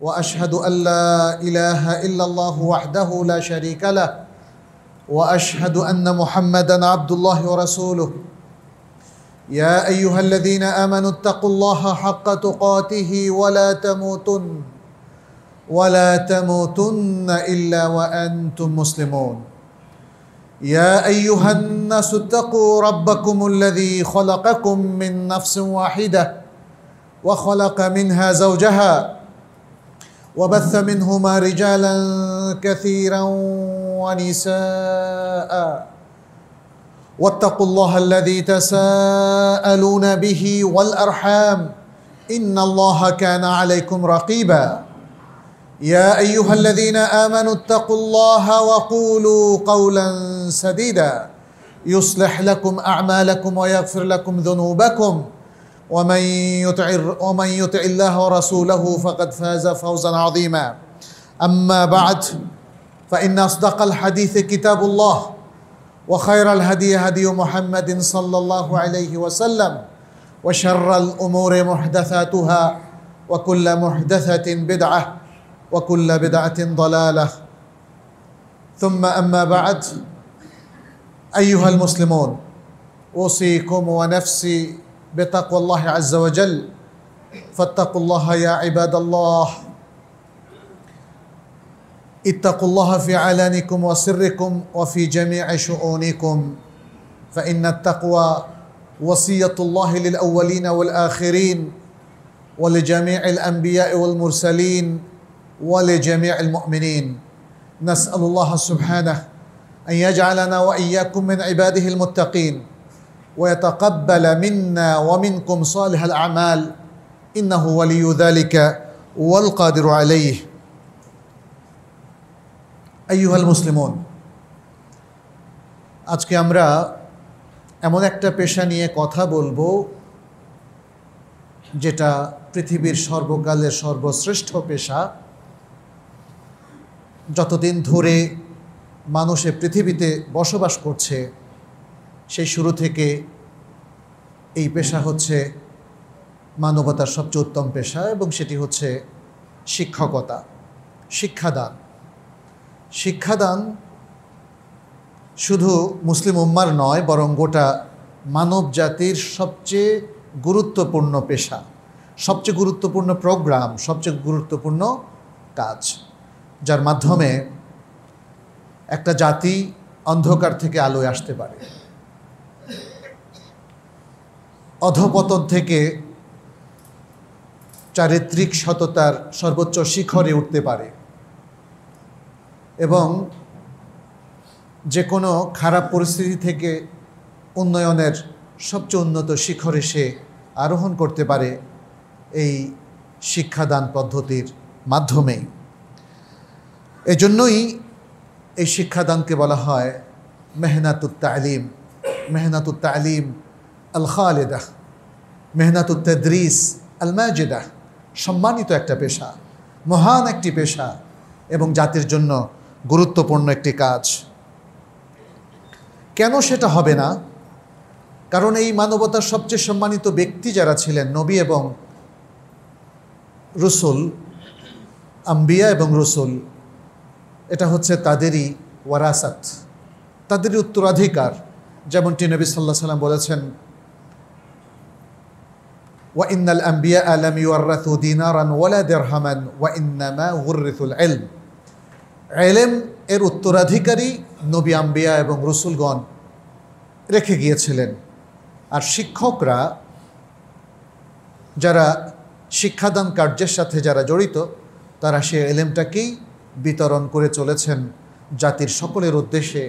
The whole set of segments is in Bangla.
وأشهد أن لا إله إلا الله وحده لا شريك له وأشهد أن محمدًا عبد الله ورسوله يا أيها الذين آمنوا اتقوا الله حق تقاته ولا تموتن إلا وأنتم مسلمون يا أيها الناس اتقوا ربكم الذي خلقكم من نفس واحدة وخلق منها زوجها وبث منهما رجالا كثيرا ونساء واتقوا الله الذي تساءلون به والأرحام إن الله كان عليكم رقيبا يا أيها الذين آمنوا اتقوا الله وقولوا قولا سديدا يصلح لكم أعمالكم ويغفر لكم ذنوبكم ومن يطع الله ورسوله فقد فاز فوزا عظيما أما بعد فإن أصدق الحديث كتاب الله وخير الهدي هدي محمد صلى الله عليه وسلم وشر الأمور محدثاتها وكل محدثة بدعة وكل بدعة ضلالة ثم أما بعد أيها المسلمون أوصيكم ونفسي بتقوى الله عز وجل فاتقوا الله يا عباد الله اتقوا الله في علانكم وسركم وفي جميع شؤونكم فإن التقوى وصية الله للأولين والآخرين ولجميع الأنبياء والمرسلين ولجميع المؤمنين نسأل الله سبحانه أن يجعلنا وإياكم من عباده المتقين ويتقبل منا ومنكم صالح الأعمال إنه ولي ذلك والقادر عليه أيها المسلمون আজকে আমরা এমন একটা পেশা নিয়ে কথা বলবো যেটা পৃথিবীর সর্বকালের সর্বশ্রেষ্ঠ পেশা। যতদিন ধরে মানুষ পৃথিবীতে বসবাস করছে সেই শুরু থেকে এই পেশা হচ্ছে মানবতার সবচেয়ে উত্তম পেশা এবং সেটি হচ্ছে শিক্ষকতা, শিক্ষাদান। শিক্ষাদান শুধু মুসলিম উম্মার নয় বরং গোটা মানব জাতির সবচেয়ে গুরুত্বপূর্ণ পেশা, সবচেয়ে গুরুত্বপূর্ণ প্রোগ্রাম, সবচেয়ে গুরুত্বপূর্ণ কাজ, যার মাধ্যমে একটা জাতি অন্ধকার থেকে আলোয় আসতে পারে, অধঃপতন থেকে চারিত্রিক সততার সর্বোচ্চ শিখরে উঠতে পারে এবং যে কোনো খারাপ পরিস্থিতি থেকে উন্নয়নের সবচেয়ে উন্নত শিখরে সে আরোহণ করতে পারে এই শিক্ষাদান পদ্ধতির মাধ্যমেই। এজন্যই এই শিক্ষাদানকে বলা হয় মেহনাতুত তালিম, মেহনাতুত তালিম আল খালিদাহ, মেহনাতুত তাদরিস আল মাজিদাহ। সম্মানিত একটা পেশা, মহান একটি পেশা এবং জাতির জন্য গুরুত্বপূর্ণ একটি কাজ। কেন সেটা হবে না? কারণ এই মানবতার সবচেয়ে সম্মানিত ব্যক্তি যারা ছিলেন, নবী এবং রসুল, আম্বিয়া এবং রসুল, এটা হচ্ছে তাদেরই ওয়ারাসাত, তাদেরই উত্তরাধিকার। যেমনটি নবী সাল্লাল্লাহু আলাইহি ওয়াসাল্লাম বলেছেন, ওয়া ইন্নাল আম্বিয়া লাম ইউরাথু দিনারান ওয়ালা দিরহামান ওয়া ইন্নামা উররিথুল ইলম। ইলম এর উত্তরাধিকারী নবী, আম্বিয়া এবং রসুলগণ রেখে গিয়েছিলেন। আর শিক্ষকরা, যারা শিক্ষাদান কার্যের সাথে যারা জড়িত, তারা সে ইলমটাকেই বিতরণ করে চলেছেন জাতির সকলের উদ্দেশ্যে,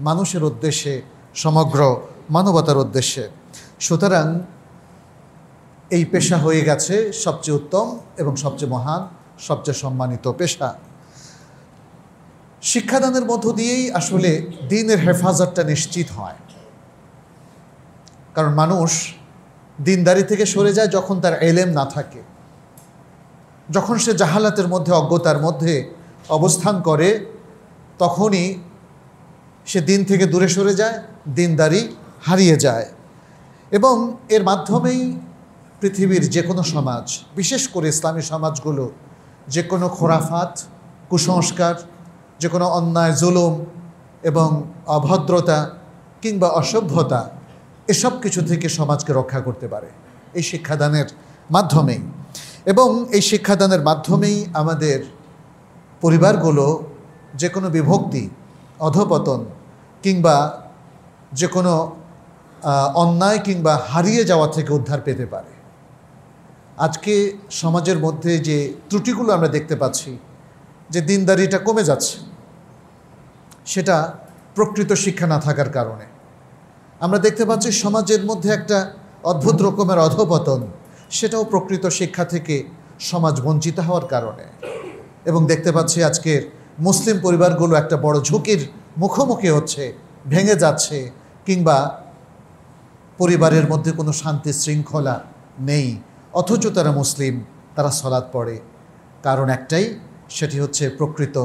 মানুষের উদ্দেশ্যে, সমগ্র মানবতার উদ্দেশ্যে। সুতরাং এই পেশা হয়ে গেছে সবচেয়ে উত্তম এবং সবচেয়ে মহান, সবচেয়ে সম্মানিত পেশা। শিক্ষাদানের মধ্য দিয়েই আসলে দ্বীনের হেফাজতটা নিশ্চিত হয়। কারণ মানুষ দ্বীনদারি থেকে সরে যায় যখন তার ইলম না থাকে, যখন সে জাহালাতের মধ্যে, অজ্ঞতার মধ্যে অবস্থান করে, তখনই সে দিন থেকে দূরে সরে যায়, দ্বীনদারি হারিয়ে যায়। এবং এর মাধ্যমেই পৃথিবীর যে কোনো সমাজ, বিশেষ করে ইসলামী সমাজগুলো যে কোনো খোরাফাত, কুসংস্কার, যে কোনো অন্যায়, জুলুম এবং অভদ্রতা কিংবা অসভ্যতা, এসব কিছু থেকে সমাজকে রক্ষা করতে পারে এই শিক্ষাদানের মাধ্যমেই। এবং এই শিক্ষাদানের মাধ্যমেই আমাদের পরিবারগুলো যে কোনো বিভক্তি, অধপতন কিংবা যে কোনো অন্যায় কিংবা হারিয়ে যাওয়া থেকে উদ্ধার পেতে পারে। আজকে সমাজের মধ্যে যে ত্রুটিগুলো আমরা দেখতে পাচ্ছি, যে দিনদারিটা কমে যাচ্ছে, সেটা প্রকৃত শিক্ষা না থাকার কারণে। আমরা দেখতে পাচ্ছি সমাজের মধ্যে একটা অদ্ভুত রকমের অধপতন, সেটাও প্রকৃত শিক্ষা থেকে সমাজ বঞ্চিত হওয়ার কারণে। এবং দেখতে পাচ্ছি আজকের মুসলিম পরিবারগুলো একটা বড় ঝুঁকির মুখোমুখি হচ্ছে, ভেঙে যাচ্ছে, কিংবা পরিবারের মধ্যে কোনো শান্তি শৃঙ্খলা নেই, অথচ তারা মুসলিম, তারা সালাত পড়ে। কারণ একটাই, সেটি হচ্ছে প্রকৃত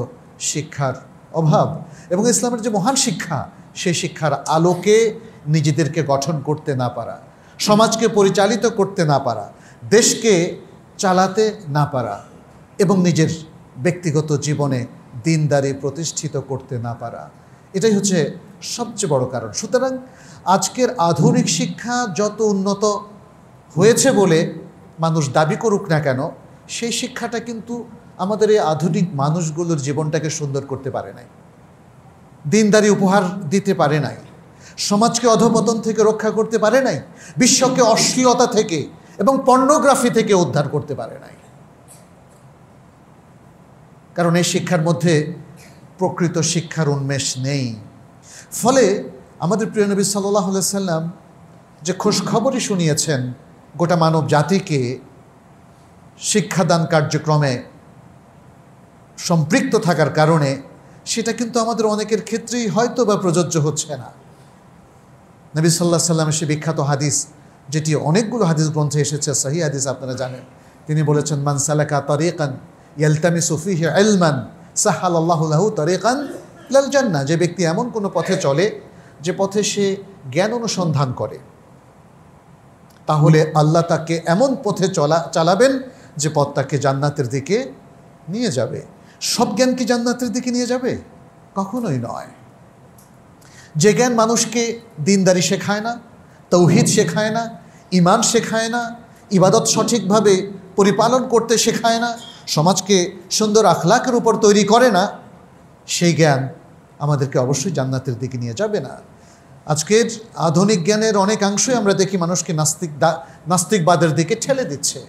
শিক্ষার অভাব। এবং ইসলামের যে মহান শিক্ষা, সেই শিক্ষার আলোকে নিজেদেরকে গঠন করতে না পারা, সমাজকে পরিচালিত করতে না পারা, দেশকে চালাতে না পারা এবং নিজের ব্যক্তিগত জীবনে দিনদারি প্রতিষ্ঠিত করতে না পারা, এটাই হচ্ছে সবচেয়ে বড় কারণ। সুতরাং আজকের আধুনিক শিক্ষা যত উন্নত হয়েছে বলে মানুষ দাবি করুক না কেন, সেই শিক্ষাটা কিন্তু আমাদের এই আধুনিক মানুষগুলোর জীবনটাকে সুন্দর করতে পারে নাই, দিনদারি উপহার দিতে পারে নাই, সমাজকে অধপতন থেকে রক্ষা করতে পারে নাই, বিশ্বকে অশ্লীলতা থেকে এবং পর্নোগ্রাফি থেকে উদ্ধার করতে পারে নাই। কারণ এই শিক্ষার মধ্যে প্রকৃত শিক্ষার উন্মেষ নেই। ফলে আমাদের প্রিয় নবী সাল্লাল্লাহু আলাইহি সাল্লাম যে খোঁজখবরই শুনিয়েছেন গোটা মানব জাতিকে শিক্ষাদান কার্যক্রমে সম্পৃক্ত থাকার কারণে, সেটা কিন্তু আমাদের অনেকের ক্ষেত্রেই হয়তো বা প্রযোজ্য হচ্ছে না। নবী সাল্লাল্লাহু আলাইহি সাল্লামের সে বিখ্যাত হাদিস, যেটি অনেকগুলো হাদিস গ্রন্থে এসেছে, সহিহ হাদিস আপনারা জানেন, তিনি বলেছেন, মান সালাকা তারিকান ইয়ালতামিসু ফিহি ইলমান সাহালাল্লাহু লাহু তারিকান ইলাল জান্নাহ। যে ব্যক্তি এমন কোনো পথে চলে, যে পথে সে জ্ঞান অনুসন্ধান করে, তাহলে আল্লাহ তাকে এমন পথে চালাবেন যে পথ তাকে জান্নাতের দিকে নিয়ে যাবে। সব জ্ঞান কি জান্নাতের দিকে নিয়ে যাবে? কখনোই নয়। যে জ্ঞান মানুষকে দিনদারি শেখায় না, তৌহিদ শেখায় না, ঈমান শেখায় না, ইবাদত সঠিকভাবে পরিপালন করতে শেখায় না, সমাজকে সুন্দর আখলাকের উপর তৈরি করে না, সেই জ্ঞান আমাদেরকে অবশ্যই জান্নাতের দিকে নিয়ে যাবে না। আজকের আধুনিক জ্ঞানের অনেকাংশই আমরা দেখি মানুষকে নাস্তিকবাদের দিকে ঠেলে দিচ্ছে,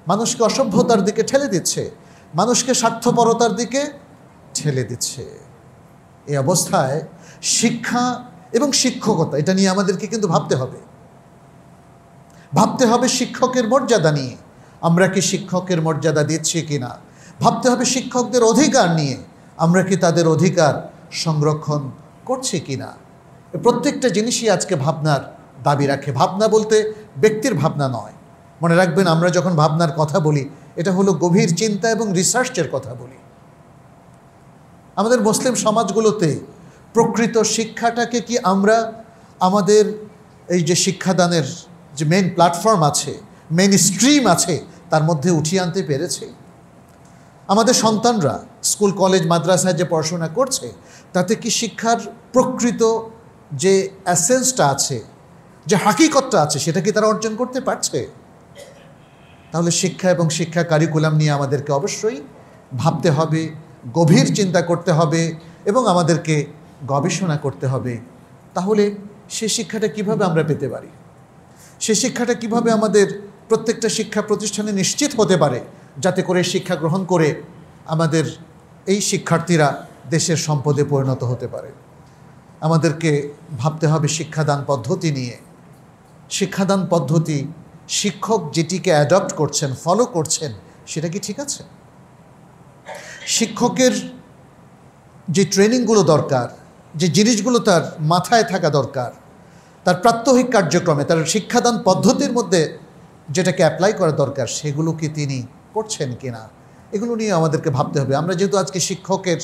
মানুষকে অসভ্যতার দিকে ঠেলে দিচ্ছে, মানুষকে স্বার্থপরতার দিকে ঠেলে দিচ্ছে। এই অবস্থায় শিক্ষা এবং শিক্ষকতা, এটা নিয়ে আমাদেরকে কিন্তু ভাবতে হবে। ভাবতে হবে শিক্ষকের মর্যাদা নিয়ে, আমরা কি শিক্ষকের মর্যাদা দিচ্ছি কিনা। ভাবতে হবে শিক্ষকদের অধিকার নিয়ে, আমরা কি তাদের অধিকার সংরক্ষণ করছি কিনা। প্রত্যেকটা জিনিসই আজকে ভাবনার দাবি রাখে। ভাবনা বলতে ব্যক্তির ভাবনা নয়, মনে রাখবেন, আমরা যখন ভাবনার কথা বলি, এটা হলো গভীর চিন্তা এবং রিসার্চের কথা বলি। আমাদের মুসলিম সমাজগুলোতে প্রকৃত শিক্ষাটাকে কি আমরা আমাদের এই যে শিক্ষাদানের যে মেইন প্ল্যাটফর্ম আছে, মেইন স্ট্রিম আছে, তার মধ্যে উঠিয়ে আনতে পেরেছি? আমাদের সন্তানরা স্কুল, কলেজ, মাদ্রাসায় যে পড়াশোনা করছে, তাতে কি শিক্ষার প্রকৃত যে অ্যাসেন্সটা আছে, যে হাকিকতটা আছে, সেটা কি তারা অর্জন করতে পারছে? তাহলে শিক্ষা এবং শিক্ষা কারিকুলাম নিয়ে আমাদেরকে অবশ্যই ভাবতে হবে, গভীর চিন্তা করতে হবে এবং আমাদেরকে গবেষণা করতে হবে। তাহলে সে শিক্ষাটা কিভাবে আমরা পেতে পারি, সে শিক্ষাটা কিভাবে আমাদের প্রত্যেকটা শিক্ষা প্রতিষ্ঠানে নিশ্চিত হতে পারে, যাতে করে শিক্ষা গ্রহণ করে আমাদের এই শিক্ষার্থীরা দেশের সম্পদে পরিণত হতে পারে। আমাদেরকে ভাবতে হবে শিক্ষাদান পদ্ধতি নিয়ে। শিক্ষাদান পদ্ধতি, শিক্ষক যেটিকে অ্যাডপ্ট করছেন, ফলো করছেন, সেটা কি ঠিক আছে? শিক্ষকের যে ট্রেনিংগুলো দরকার, যে জিনিসগুলো তার মাথায় থাকা দরকার, তার প্রাত্যহিক কার্যক্রমে, তার শিক্ষাদান পদ্ধতির মধ্যে যেটাকে অ্যাপ্লাই করা দরকার, সেগুলো কি তিনি করছেন কিনা, এগুলো নিয়ে আমাদেরকে ভাবতে হবে। আমরা যেহেতু আজকে শিক্ষকের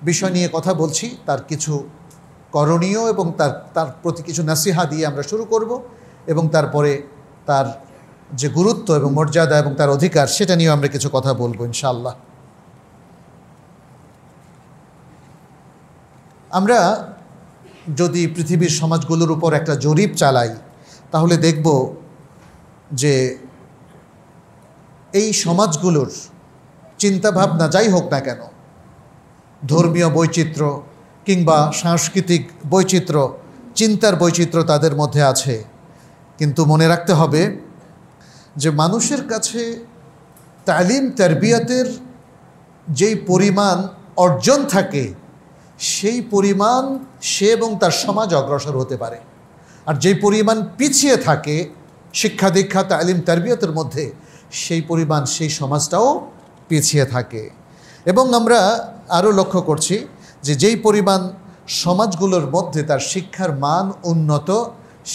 বিষয় নিয়ে কথা বলছি, তার কিছু করণীয় এবং তার প্রতি কিছু নাসিহা দিয়ে আমরা শুরু করব, এবং তারপরে তার যে গুরুত্ব এবং মর্যাদা এবং তার অধিকার, সেটা নিয়েও আমরা কিছু কথা বলবো ইনশাআল্লাহ। আমরা যদি পৃথিবীর সমাজগুলোর উপর একটা জরিপ চালাই তাহলে দেখব যে এই সমাজগুলোর চিন্তাভাবনা যাই হোক না কেন, ধর্মীয় বৈচিত্র্য কিংবা সাংস্কৃতিক বৈচিত্র্য, চিন্তার বৈচিত্র্য তাদের মধ্যে আছে, কিন্তু মনে রাখতে হবে যে মানুষের কাছে তালিম তারবিয়াতের যেই পরিমাণ অর্জন থাকে সেই পরিমাণ সে এবং তার সমাজ অগ্রসর হতে পারে, আর যেই পরিমাণ পিছিয়ে থাকে শিক্ষা দীক্ষা তালিম তারবিয়াতের মধ্যে সেই পরিমাণ সেই সমাজটাও পিছিয়ে থাকে। এবং আমরা আরও লক্ষ্য করছি যে যেই পরিমাণ সমাজগুলোর মধ্যে তার শিক্ষার মান উন্নত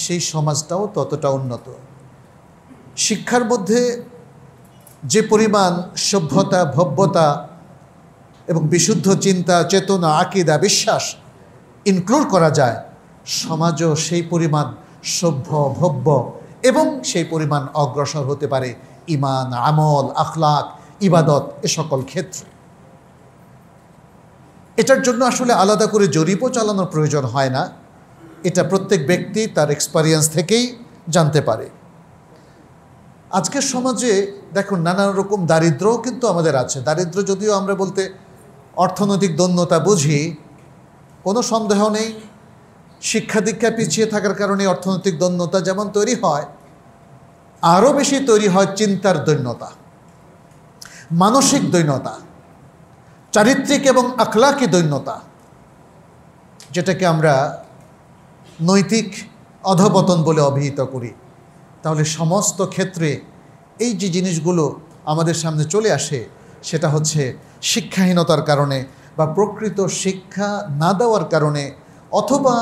সেই সমাজটাও ততটা উন্নত। শিক্ষার মধ্যে যে পরিমাণ সভ্যতা ভব্যতা এবং বিশুদ্ধ চিন্তা চেতনা আকীদা বিশ্বাস ইনক্লুড করা যায়, সমাজও সেই পরিমাণ সভ্য ভব্য এবং সেই পরিমাণ অগ্রসর হতে পারে ঈমান আমল আখলাক ইবাদত এ সকল ক্ষেত্রে। এটার জন্য আসলে আলাদা করে জরিপও চালানোর প্রয়োজন হয় না, এটা প্রত্যেক ব্যক্তি তার এক্সপেরিয়েন্স থেকেই জানতে পারে। আজকের সমাজে দেখুন নানান রকম দারিদ্র্যও কিন্তু আমাদের আছে। দারিদ্র্য যদিও আমরা বলতে অর্থনৈতিক দৈন্যতা বুঝি, কোনো সন্দেহ নেই শিক্ষা দীক্ষা পিছিয়ে থাকার কারণে অর্থনৈতিক দৈন্যতা যেমন তৈরি হয়, আরও বেশি তৈরি হয় চিন্তার দৈন্যতা, মানসিক দৈন্যতা, চারিত্রিক এবং আখলাকি দৈন্যতা, যেটাকে আমরা নৈতিক অধঃপতন বলে অভিহিত করি। তাহলে সমস্ত ক্ষেত্রে এই যে জিনিসগুলো আমাদের সামনে চলে আসে সেটা হচ্ছে শিক্ষাহীনতার কারণে বা প্রকৃত শিক্ষা না দেওয়ার কারণে অথবা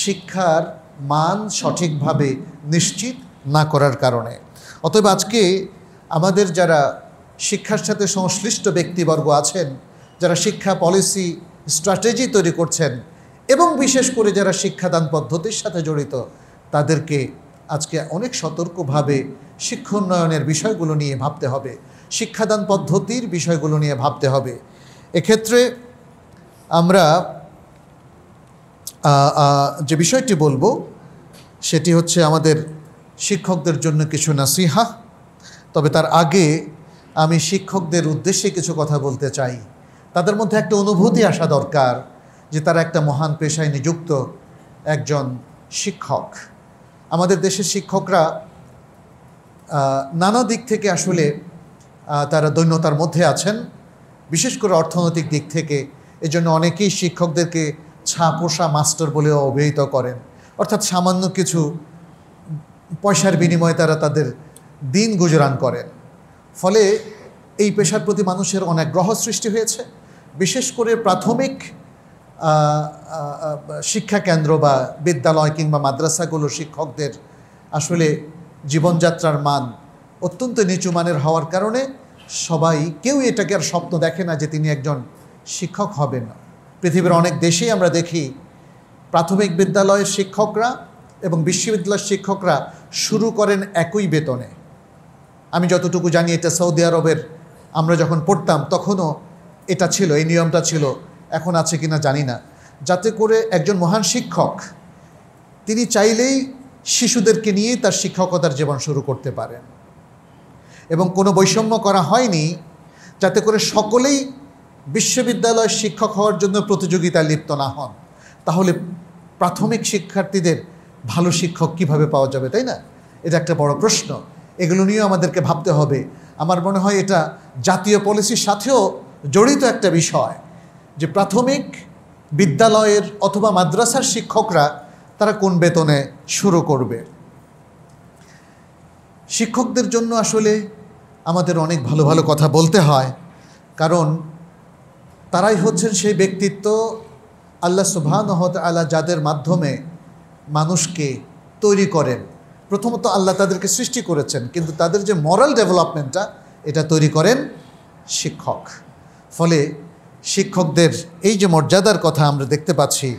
শিক্ষার মান সঠিকভাবে নিশ্চিত না করার কারণে। অতএব আজকে আমাদের যারা শিক্ষার সাথে সংশ্লিষ্ট ব্যক্তিবর্গ আছেন, যারা শিক্ষা পলিসি স্ট্র্যাটেজি তৈরি করছেন এবং বিশেষ করে যারা শিক্ষাদান পদ্ধতির সাথে জড়িত, তাদেরকে আজকে অনেক সতর্কভাবে শিক্ষোন্নয়নের বিষয়গুলো নিয়ে ভাবতে হবে, শিক্ষাদান পদ্ধতির বিষয়গুলো নিয়ে ভাবতে হবে। এক্ষেত্রে আমরা যে বিষয়টি বলবো সেটি হচ্ছে আমাদের শিক্ষকদের জন্য কিছু নাসিহা। তবে তার আগে আমি শিক্ষকদের উদ্দেশ্যে কিছু কথা বলতে চাই। তাদের মধ্যে একটা অনুভূতি আসা দরকার যে তারা একটা মহান পেশায় নিযুক্ত একজন শিক্ষক। আমাদের দেশের শিক্ষকরা নানা দিক থেকে আসলে তারা দৈন্যতার মধ্যে আছেন, বিশেষ করে অর্থনৈতিক দিক থেকে। এজন্য অনেকেই শিক্ষকদেরকে ছাপোষা মাস্টার বলে অভিহিত করেন, অর্থাৎ সামান্য কিছু পয়সার বিনিময়ে তারা তাদের দিন গুজরান করেন। ফলে এই পেশার প্রতি মানুষের অনেক গ্রহ সৃষ্টি হয়েছে। বিশেষ করে প্রাথমিক শিক্ষা কেন্দ্র বা বিদ্যালয় কিংবা মাদ্রাসাগুলো শিক্ষকদের আসলে জীবনযাত্রার মান অত্যন্ত নিচু মানের হওয়ার কারণে কেউ এটাকে আর স্বপ্ন দেখে না যে তিনি একজন শিক্ষক হবেন। পৃথিবীর অনেক দেশেই আমরা দেখি প্রাথমিক বিদ্যালয়ের শিক্ষকরা এবং বিশ্ববিদ্যালয়ের শিক্ষকরা শুরু করেন একই বেতনে। আমি যতটুকু জানি এটা সৌদি আরবের আমরা যখন পড়তাম তখনও এটা ছিল, এই নিয়মটা ছিল, এখন আছে কিনা জানি না, যাতে করে একজন মহান শিক্ষক তিনি চাইলেই শিশুদেরকে নিয়ে তার শিক্ষকতার জীবন শুরু করতে পারেন। এবং কোনো বৈষম্য করা হয়নি যাতে করে সকলেই বিশ্ববিদ্যালয়ের শিক্ষক হওয়ার জন্য প্রতিযোগিতায় লিপ্ত না হন। তাহলে প্রাথমিক শিক্ষার্থীদের ভালো শিক্ষক কিভাবে পাওয়া যাবে, তাই না? এটা একটা বড় প্রশ্ন। এগুলো নিয়েও আমাদেরকে ভাবতে হবে। আমার মনে হয় এটা জাতীয় পলিসির সাথেও জড়িত একটা বিষয় যে প্রাথমিক বিদ্যালয়ের অথবা মাদ্রাসার শিক্ষকরা তারা কোন বেতনে শুরু করবে। শিক্ষকদের জন্য আসলে আমাদের অনেক ভালো ভালো কথা বলতে হয়, কারণ তারাই হচ্ছেন সেই ব্যক্তিত্ব আল্লাহ সুবহানাহু ওয়া তাআলা যাদের মাধ্যমে মানুষকে তৈরি করেন। প্রথমত আল্লাহ তাদেরকে সৃষ্টি করেছেন, কিন্তু তাদের যে মরাল ডেভেলপমেন্টটা এটা তৈরি করেন শিক্ষক। ফলে শিক্ষকদের এই যে মর্যাদার কথা আমরা দেখতে পাচ্ছি,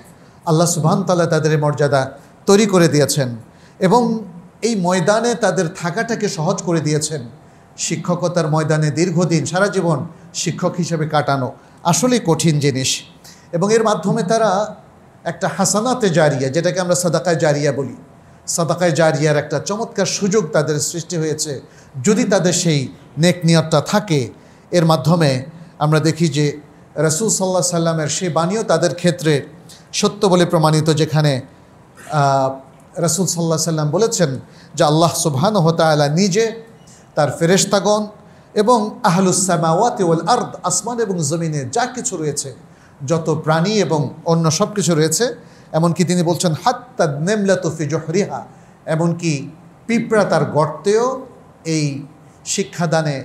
আল্লাহ সুবহানাহু ওয়া তাআলা তাদের মর্যাদা তৈরি করে দিয়েছেন এবং এই ময়দানে তাদের থাকাটাকে সহজ করে দিয়েছেন। শিক্ষকতার ময়দানে দীর্ঘদিন সারা জীবন শিক্ষক হিসেবে কাটানো আসলেই কঠিন জিনিস এবং এর মাধ্যমে তারা একটা হাসানাতে জারিয়া, যেটাকে আমরা সাদাকায় জারিয়া বলি, সাদাকায় জারিয়ার একটা চমৎকার সুযোগ তাদের সৃষ্টি হয়েছে যদি তাদের সেই নেক নিয়তটা থাকে। এর মাধ্যমে আমরা দেখি যে রাসূল সাল্লাল্লাহু আলাইহি সাল্লামের সেই বাণীও তাদের ক্ষেত্রে সত্য বলে প্রমাণিত, যেখানে রাসূল সাল্লাল্লাহু আলাইহি সাল্লাম বলেছেন যে আল্লাহ সুবহানাহু ওয়া তাআলা নিজে, তার ফেরেশতাগণ এবং আহলুস সামাওয়াতি ওয়াল আরদ, আসমান এবং জমিনে যা কিছু রয়েছে, যত প্রাণী এবং অন্য সব কিছু রয়েছে, এমনকি তিনি বলছেন হাত্তা নেমলাতু ফি জুহরিহা, এমনকি পিঁপড়া তার গর্তেও এই শিক্ষাদানে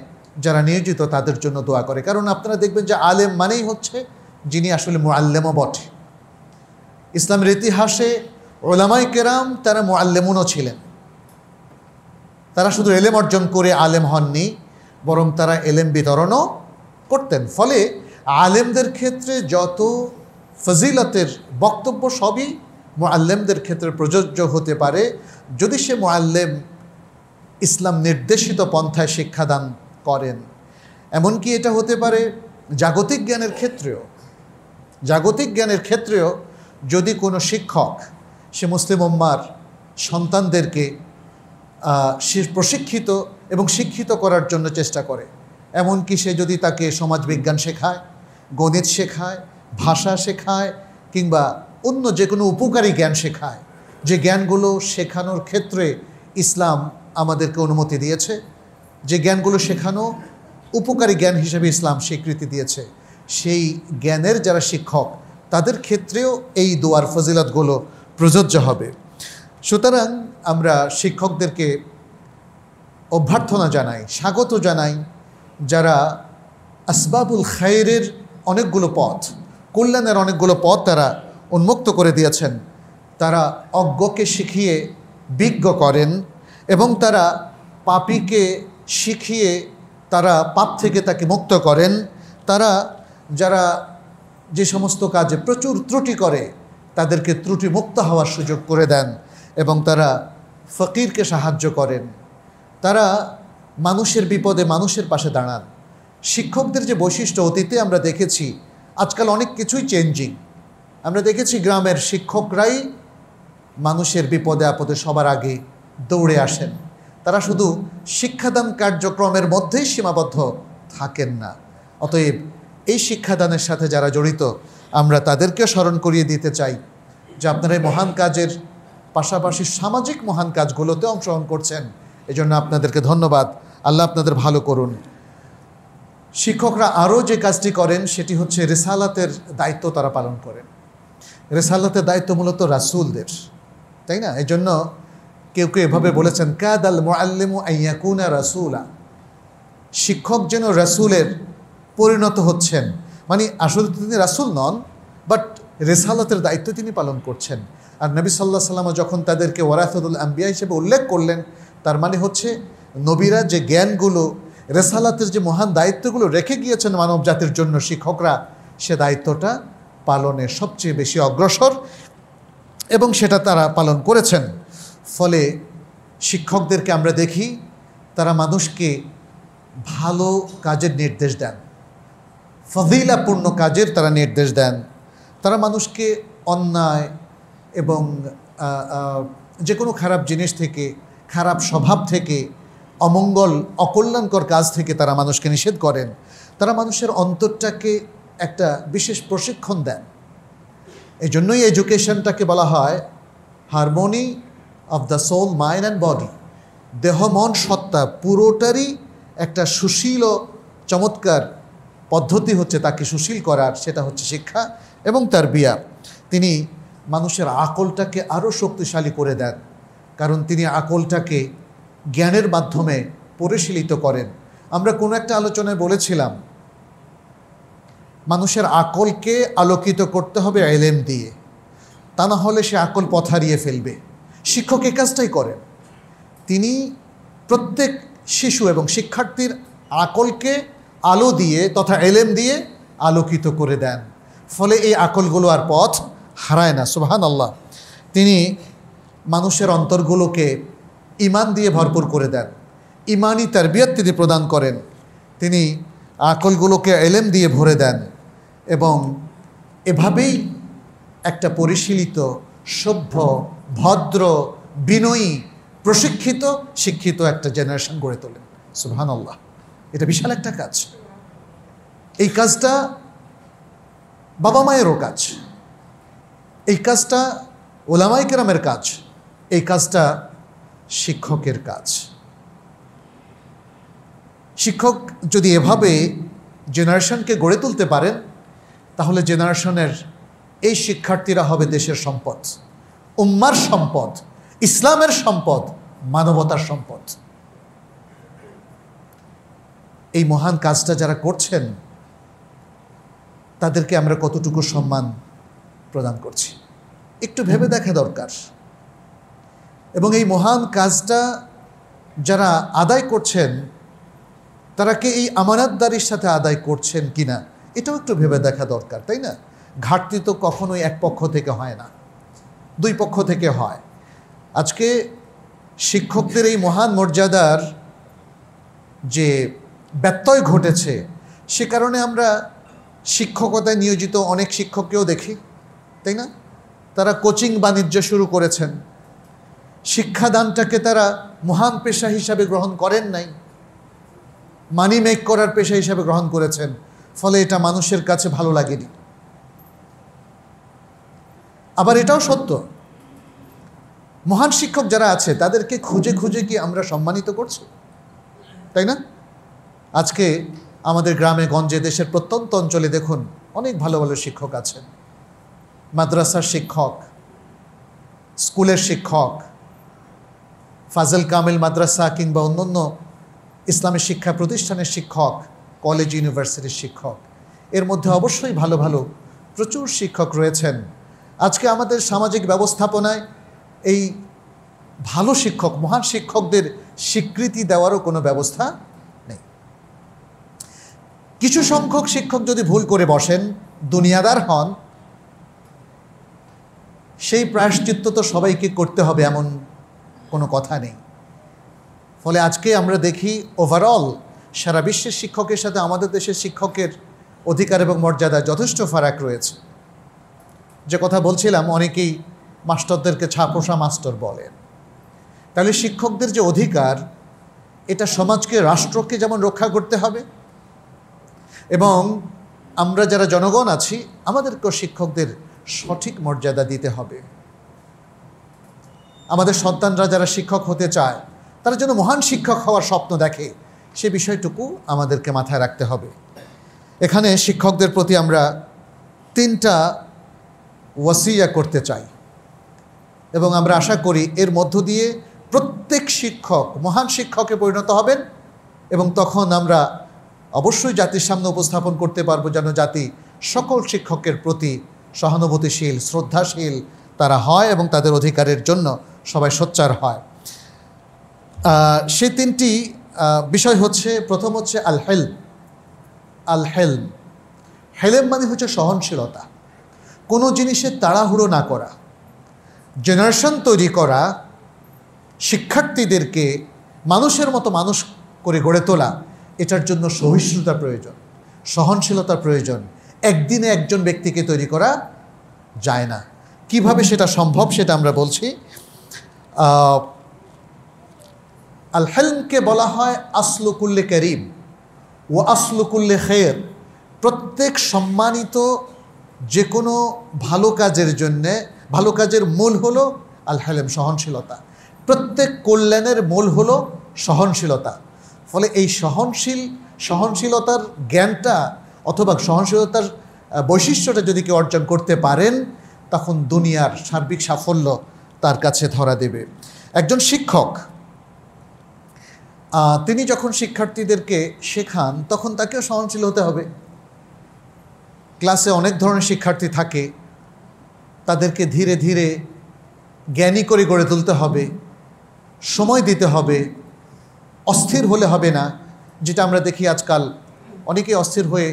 যারা নিয়োজিত তাদের জন্য দোয়া করে। কারণ আপনারা দেখবেন যে আলেম মানেই হচ্ছে যিনি আসলে মুআল্লিমও বটে। ইসলামের ইতিহাসে উলামায়ে কেরাম তারা মুআল্লিমুনও ছিলেন। তারা শুধু এলেম অর্জন করে আলেম হননি, বরং তারা এলেম বিতরণও করতেন। ফলে আলেমদের ক্ষেত্রে যত ফজিলতের বক্তব্য সবই মুআল্লিমদের ক্ষেত্রে প্রযোজ্য হতে পারে যদি সে মুআল্লিম ইসলাম নির্দেশিত পন্থায় শিক্ষাদান করেন। এমনকি এটা হতে পারে জাগতিক জ্ঞানের ক্ষেত্রেও। জাগতিক জ্ঞানের ক্ষেত্রেও যদি কোনো শিক্ষক সে মুসলিম উম্মার সন্তানদেরকে প্রশিক্ষিত এবং শিক্ষিত করার জন্য চেষ্টা করে, এমনকি সে যদি তাকে সমাজবিজ্ঞান শেখায়, গণিত শেখায়, ভাষা শেখায়, কিংবা অন্য যে কোনো উপকারী জ্ঞান শেখায়, যে জ্ঞানগুলো শেখানোর ক্ষেত্রে ইসলাম আমাদেরকে অনুমতি দিয়েছে, যে জ্ঞানগুলো শেখানো উপকারী জ্ঞান হিসেবে ইসলাম স্বীকৃতি দিয়েছে, সেই জ্ঞানের যারা শিক্ষক তাদের ক্ষেত্রেও এই দোয়ার ফজিলতগুলো প্রযোজ্য হবে। সুতরাং আমরা শিক্ষকদেরকে অভ্যর্থনা জানাই, স্বাগত জানাই, যারা আসবাবুল খায়রের অনেকগুলো পথ, কল্যাণের অনেকগুলো পথ তারা উন্মুক্ত করে দিয়েছেন। তারা অজ্ঞকে শিখিয়ে বিজ্ঞ করেন এবং তারা পাপীকে শিখিয়ে তারা পাপ থেকে তাকে মুক্ত করেন। তারা যারা যে সমস্ত কাজে প্রচুর ত্রুটি করে তাদেরকে ত্রুটি মুক্ত হওয়ার সুযোগ করে দেন এবং তারা ফকিরকে সাহায্য করেন। তারা মানুষের বিপদে মানুষের পাশে দাঁড়ান। শিক্ষকদের যে বৈশিষ্ট্য অতীতে আমরা দেখেছি, আজকাল অনেক কিছুই চেঞ্জিং। আমরা দেখেছি গ্রামের শিক্ষকরাই মানুষের বিপদে আপদে সবার আগে দৌড়ে আসেন। তারা শুধু শিক্ষাদান কার্যক্রমের মধ্যেই সীমাবদ্ধ থাকেন না। অতএব এই শিক্ষাদানের সাথে যারা জড়িত আমরা তাদেরকে স্মরণ করিয়ে দিতে চাই যে আপনারা এই মহান কাজের পাশাপাশি সামাজিক মহান কাজগুলোতে অংশগ্রহণ করছেন। এজন্য আপনাদেরকে ধন্যবাদ। আল্লাহ আপনাদের ভালো করুন। শিক্ষকরা আরও যে কাজটি করেন সেটি হচ্ছে রিসালাতের দায়িত্ব তারা পালন করেন। রিসালাতের দায়িত্ব মূলত রাসূলদের, তাই না? এজন্য কেউ কেউ এভাবে বলেছেন কাদাল মুআল্লিমু আইয়াকুনা রাসূলা, শিক্ষক যেন রাসূলের পরিণত হচ্ছেন। মানে আসলে তিনি রাসূল নন, বাট রিসালাতের দায়িত্ব তিনি পালন করছেন। আর নবী সাল্লাল্লাহু আলাইহি ওয়াসাল্লাম যখন তাদেরকে ওয়ারাসাতুল আম্বিয়া হিসেবে উল্লেখ করলেন, তার মানে হচ্ছে নবীরা যে জ্ঞানগুলো, রিসালাতের যে মহান দায়িত্বগুলো রেখে গিয়েছেন মানব জাতির জন্য, শিক্ষকরা সে দায়িত্বটা পালনে সবচেয়ে বেশি অগ্রসর এবং সেটা তারা পালন করেছেন। ফলে শিক্ষকদেরকে আমরা দেখি তারা মানুষকে ভালো কাজের নির্দেশ দেন, ফজিলাপূর্ণ কাজের তারা নির্দেশ দেন। তারা মানুষকে অন্যায় এবং যে কোনো খারাপ জিনিস থেকে, খারাপ স্বভাব থেকে, অমঙ্গল অকল্যাণকর কাজ থেকে তারা মানুষকে নিষেধ করেন। তারা মানুষের অন্তরটাকে একটা বিশেষ প্রশিক্ষণ দেন। এই জন্যই এডুকেশনটাকে বলা হয় harmony of the soul, mind and body. দেহ মন সত্তা পুরোটারই একটা সুশীল ও চমৎকার পদ্ধতি হচ্ছে তাকে সুশীল করার, সেটা হচ্ছে শিক্ষা এবং তারবিয়া। তিনি মানুষের আকলটাকে আরও শক্তিশালী করে দেন, কারণ তিনি আকলটাকে জ্ঞানের মাধ্যমে পরিশীলিত করেন। আমরা কোনো একটা আলোচনায় বলেছিলাম মানুষের আকলকে আলোকিত করতে হবে ইলম দিয়ে, তা না হলে সে আকল পথ হারিয়ে ফেলবে। শিক্ষক এই কাজটাই করেন। তিনি প্রত্যেক শিশু এবং শিক্ষার্থীর আকলকে আলো দিয়ে তথা ইলম দিয়ে আলোকিত করে দেন। ফলে এই আকলগুলো আর পথ হারায় না। সুবহানাল্লাহ। তিনি মানুষের অন্তরগুলোকে ঈমান দিয়ে ভরপুর করে দেন, ঈমানি তারবিয়ত তিনি প্রদান করেন। তিনি আকলগুলোকে ইলম দিয়ে ভরে দেন এবং এভাবেই একটা পরিশীলিত, সভ্য, ভদ্র, বিনয়ী, প্রশিক্ষিত, শিক্ষিত একটা জেনারেশন গড়ে তোলেন। সুবহানাল্লাহ, এটা বিশাল একটা কাজ। এই কাজটা বাবা মায়েরও কাজ, এই কাজটা ওলামায়ে কেরামের কাজ, এই কাজটা শিক্ষকের কাজ। শিক্ষক যদি এভাবে জেনারেশনকে গড়ে তুলতে পারেন, তাহলে জেনারেশনের এই শিক্ষার্থীরা হবে দেশের সম্পদ, উম্মার সম্পদ, ইসলামের সম্পদ, মানবতার সম্পদ। এই মহান কাজটা যারা করছেন তাদেরকে আমরা কতটুকু সম্মান প্রদান করছি একটু ভেবে দেখা দরকার। এবং এই মহান কাজটা যারা আদায় করছেন তারা কি এই আমানতদারির সাথে আদায় করছেন কিনা এটাও একটু ভেবে দেখা দরকার, তাই না? ঘাটতি তো কখনোই এক পক্ষ থেকে হয় না, দুই পক্ষ থেকে হয়। আজকে শিক্ষকদের এই মহান মর্যাদার যে ব্যত্যয় ঘটেছে, সে কারণে আমরা শিক্ষকতায় নিয়োজিত অনেক শিক্ষককেও দেখি, তাই না? তারা কোচিং বাণিজ্য শুরু করেছেন, শিক্ষাদানটাকে তারা মহান পেশা হিসাবে গ্রহণ করেন নাই, মানি মেক করার পেশা হিসাবে গ্রহণ করেছেন। ফলে এটা মানুষের কাছে ভালো লাগেনি। আবার এটাও সত্য, মহান শিক্ষক যারা আছে তাদেরকে খুঁজে খুঁজে কি আমরা সম্মানিত করছি, তাই না? আজকে আমাদের গ্রামে গঞ্জে, দেশের প্রত্যন্ত অঞ্চলে দেখুন অনেক ভালো ভালো শিক্ষক আছেন। মাদ্রাসার শিক্ষক, স্কুলের শিক্ষক, ফাজল কামিল মাদ্রাসা কিংবা অন্যান্য ইসলামী শিক্ষা প্রতিষ্ঠানের শিক্ষক, কলেজ ইউনিভার্সিটির শিক্ষক, এর মধ্যে অবশ্যই ভালো ভালো প্রচুর শিক্ষক রয়েছেন। আজকে আমাদের সামাজিক ব্যবস্থাপনায় এই ভালো শিক্ষক, মহান শিক্ষকদের স্বীকৃতি দেওয়ারও কোনো ব্যবস্থা নেই। কিছু সংখ্যক শিক্ষক যদি ভুল করে বসেন, দুনিয়াদার হন, সেই প্রায়শ্চিত্ত তো সবাইকে করতে হবে এমন কোনো কথা নেই। ফলে আজকে আমরা দেখি ওভারঅল সারা বিশ্বের শিক্ষকের সাথে আমাদের দেশের শিক্ষকের অধিকার এবং মর্যাদা যথেষ্ট ফারাক রয়েছে। যে কথা বলছিলাম, অনেকেই মাস্টারদেরকে ছাপোষা মাস্টার বলেন। তাহলে শিক্ষকদের যে অধিকার, এটা সমাজকে, রাষ্ট্রকে যেমন রক্ষা করতে হবে, এবং আমরা যারা জনগণ আছি আমাদেরকেও শিক্ষকদের সঠিক মর্যাদা দিতে হবে। আমাদের সন্তানরা যারা শিক্ষক হতে চায় তারা যেন মহান শিক্ষক হওয়ার স্বপ্ন দেখে, সে বিষয়টুকু আমাদেরকে মাথায় রাখতে হবে। এখানে শিক্ষকদের প্রতি আমরা 3টা ওয়াসিয়া করতে চাই, এবং আমরা আশা করি এর মধ্য দিয়ে প্রত্যেক শিক্ষক মহান শিক্ষকে পরিণত হবেন, এবং তখন আমরা অবশ্যই জাতির সামনে উপস্থাপন করতে পারবো যেন জাতি সকল শিক্ষকের প্রতি সহানুভূতিশীল, শ্রদ্ধাশীল তারা হয় এবং তাদের অধিকারের জন্য সবাই সোচ্চার হয়। সেই 3টি বিষয় হচ্ছে, প্রথম হচ্ছে আল হেলম। আল হেলম, হেলেম মানে হচ্ছে সহনশীলতা, কোনো জিনিসের তাড়াহুড়ো না করা, জেনারেশন তৈরি করা, শিক্ষার্থীদেরকে মানুষের মতো মানুষ করে গড়ে তোলা, এটার জন্য সহিষ্ণুতা প্রয়োজন, সহনশীলতার প্রয়োজন। একদিনে একজন ব্যক্তিকে তৈরি করা যায় না। কিভাবে সেটা সম্ভব সেটা আমরা বলছি। আল হেলমকে বলা হয় আসলুকুল্লে করিম ও আসলুকুল্লে খের। প্রত্যেক সম্মানিত যে কোনো ভালো কাজের জন্যে, ভালো কাজের মূল হলো আল হেলম, সহনশীলতা। প্রত্যেক কল্যাণের মূল হলো সহনশীলতা। ফলে এই সহনশীলতার জ্ঞানটা অথবা সহনশীলতার বৈশিষ্ট্যটা যদি কেউ অর্জন করতে পারেন, তখন দুনিয়ার সার্বিক সাফল্য তার কাছে ধরা দেবে। একজন শিক্ষক তিনি যখন শিক্ষার্থীদেরকে শেখান তখন তাকেও সহনশীল হতে হবে। ক্লাসে অনেক ধরনের শিক্ষার্থী থাকে, তাদেরকে ধীরে ধীরে জ্ঞানী করে গড়ে তুলতে হবে, সময় দিতে হবে, অস্থির হলে হবে না। যেটা আমরা দেখি আজকাল অনেকেই অস্থির হয়ে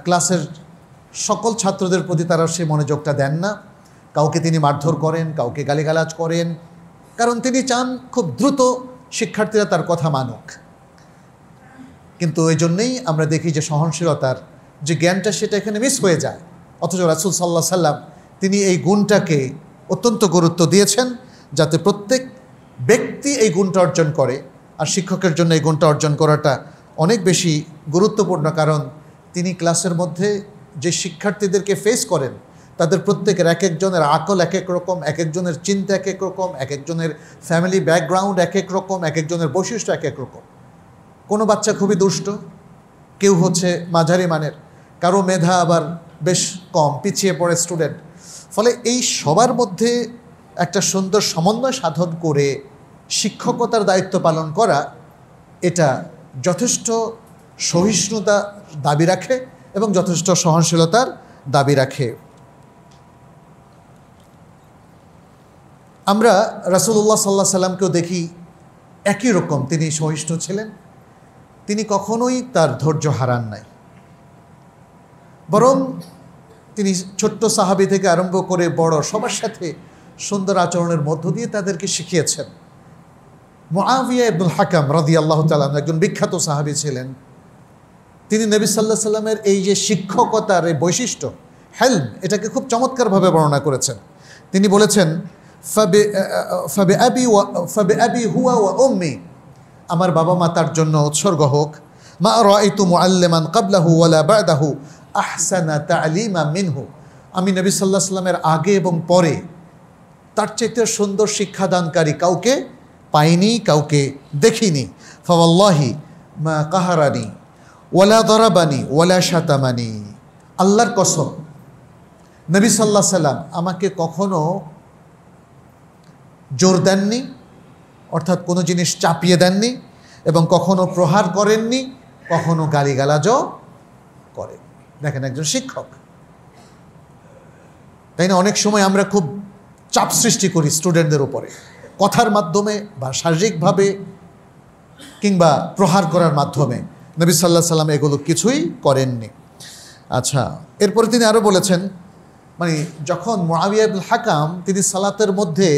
ক্লাসের সকল ছাত্রদের প্রতি তারা সে মনোযোগটা দেন না। কাউকে তিনি মারধর করেন, কাউকে গালিগালাজ করেন, কারণ তিনি চান খুব দ্রুত শিক্ষার্থীরা তার কথা মানুক। কিন্তু এই জন্যেই আমরা দেখি যে সহনশীলতার যে জ্ঞানটা সেটা এখানে মিস হয়ে যায়। অথচ রাসূল সাল্লাল্লাহু আলাইহি সাল্লাম তিনি এই গুণটাকে অত্যন্ত গুরুত্ব দিয়েছেন, যাতে প্রত্যেক ব্যক্তি এই গুণটা অর্জন করে। আর শিক্ষকের জন্য এই গুণটা অর্জন করাটা অনেক বেশি গুরুত্বপূর্ণ, কারণ তিনি ক্লাসের মধ্যে যে শিক্ষার্থীদেরকে ফেস করেন তাদের প্রত্যেকের এক একজনের আকল এক এক রকম, এক একজনের চিন্তা এক এক রকম, এক একজনের ফ্যামিলি ব্যাকগ্রাউন্ড এক এক রকম, এক একজনের বৈশিষ্ট্য এক এক রকম। কোনো বাচ্চা খুবই দুষ্ট, কেউ হচ্ছে মাঝারি মানের, কারো মেধা আবার বেশ কম, পিছিয়ে পড়ে স্টুডেন্ট। ফলে এই সবার মধ্যে একটা সুন্দর সমন্বয় সাধন করে শিক্ষকতার দায়িত্ব পালন করা, এটা যথেষ্ট সহিষ্ণুতা দাবি রাখে এবং যথেষ্ট সহনশীলতার দাবি রাখে। আমরা রাসূলুল্লাহ সাল্লাল্লাহু আলাইহি সাল্লামকেও দেখি একই রকম, তিনি সহিষ্ণু ছিলেন। তিনি কখনোই তার ধৈর্য হারান নাই, বরং তিনি ছোট্ট সাহাবী থেকে আরম্ভ করে বড় সবার সাথে সুন্দর আচরণের মধ্য দিয়ে তাদেরকে শিখিয়েছেন। মুআবিয়া ইবনুল হাকাম রাদিয়াল্লাহু তাআলা একজন বিখ্যাত সাহাবী ছিলেন। তিনি নবী সাল্লাল্লাহু আলাইহি সাল্লামের এই যে শিক্ষকতার এই বৈশিষ্ট্য হেলম, এটাকে খুব চমৎকারভাবে বর্ণনা করেছেন। তিনি বলেছেন, ফাবে আবি হুয়া ওয়া উম্মি, আমার বাবা মা তার জন্য উৎসর্গ হোক। মা রাআইতু মুআল্লিমান ক্বাবলাহু ওয়ালা বা'দাহু আহসানা তা'লিমা মিনহু, আমি নবী সাল্লাল্লাহু আলাইহি সাল্লামের আগে এবং পরে তার চাইতে সুন্দর শিক্ষাদানকারী কাউকে পাইনি, কাউকে দেখিনি। ফাওয়াল্লাহি মা কাহারানি ওয়ালা দরাবানি ওয়ালা শাতামানি, আল্লাহর কসম নবী সাল্লাল্লাহু আলাইহি সাল্লাম আমাকে কখনো জোর দেননি, অর্থাৎ কোনো জিনিস চাপিয়ে দেননি, এবং কখনো প্রহার করেননি, কখনো গালিগালাজও করেন। দেখেন একজন শিক্ষক, তাই না? অনেক সময় আমরা খুব চাপ সৃষ্টি করি স্টুডেন্টদের উপরে, কথার মাধ্যমে বা শারীরিকভাবে কিংবা প্রহার করার মাধ্যমে। নবী সাল্লাল্লাহু আলাইহি সাল্লাম এগুলো কিছুই করেননি। আচ্ছা, এরপরে তিনি আরও বলেছেন, মানে যখন মুআবিয়া ইবনুল হাকাম তিনি সালাতের মধ্যে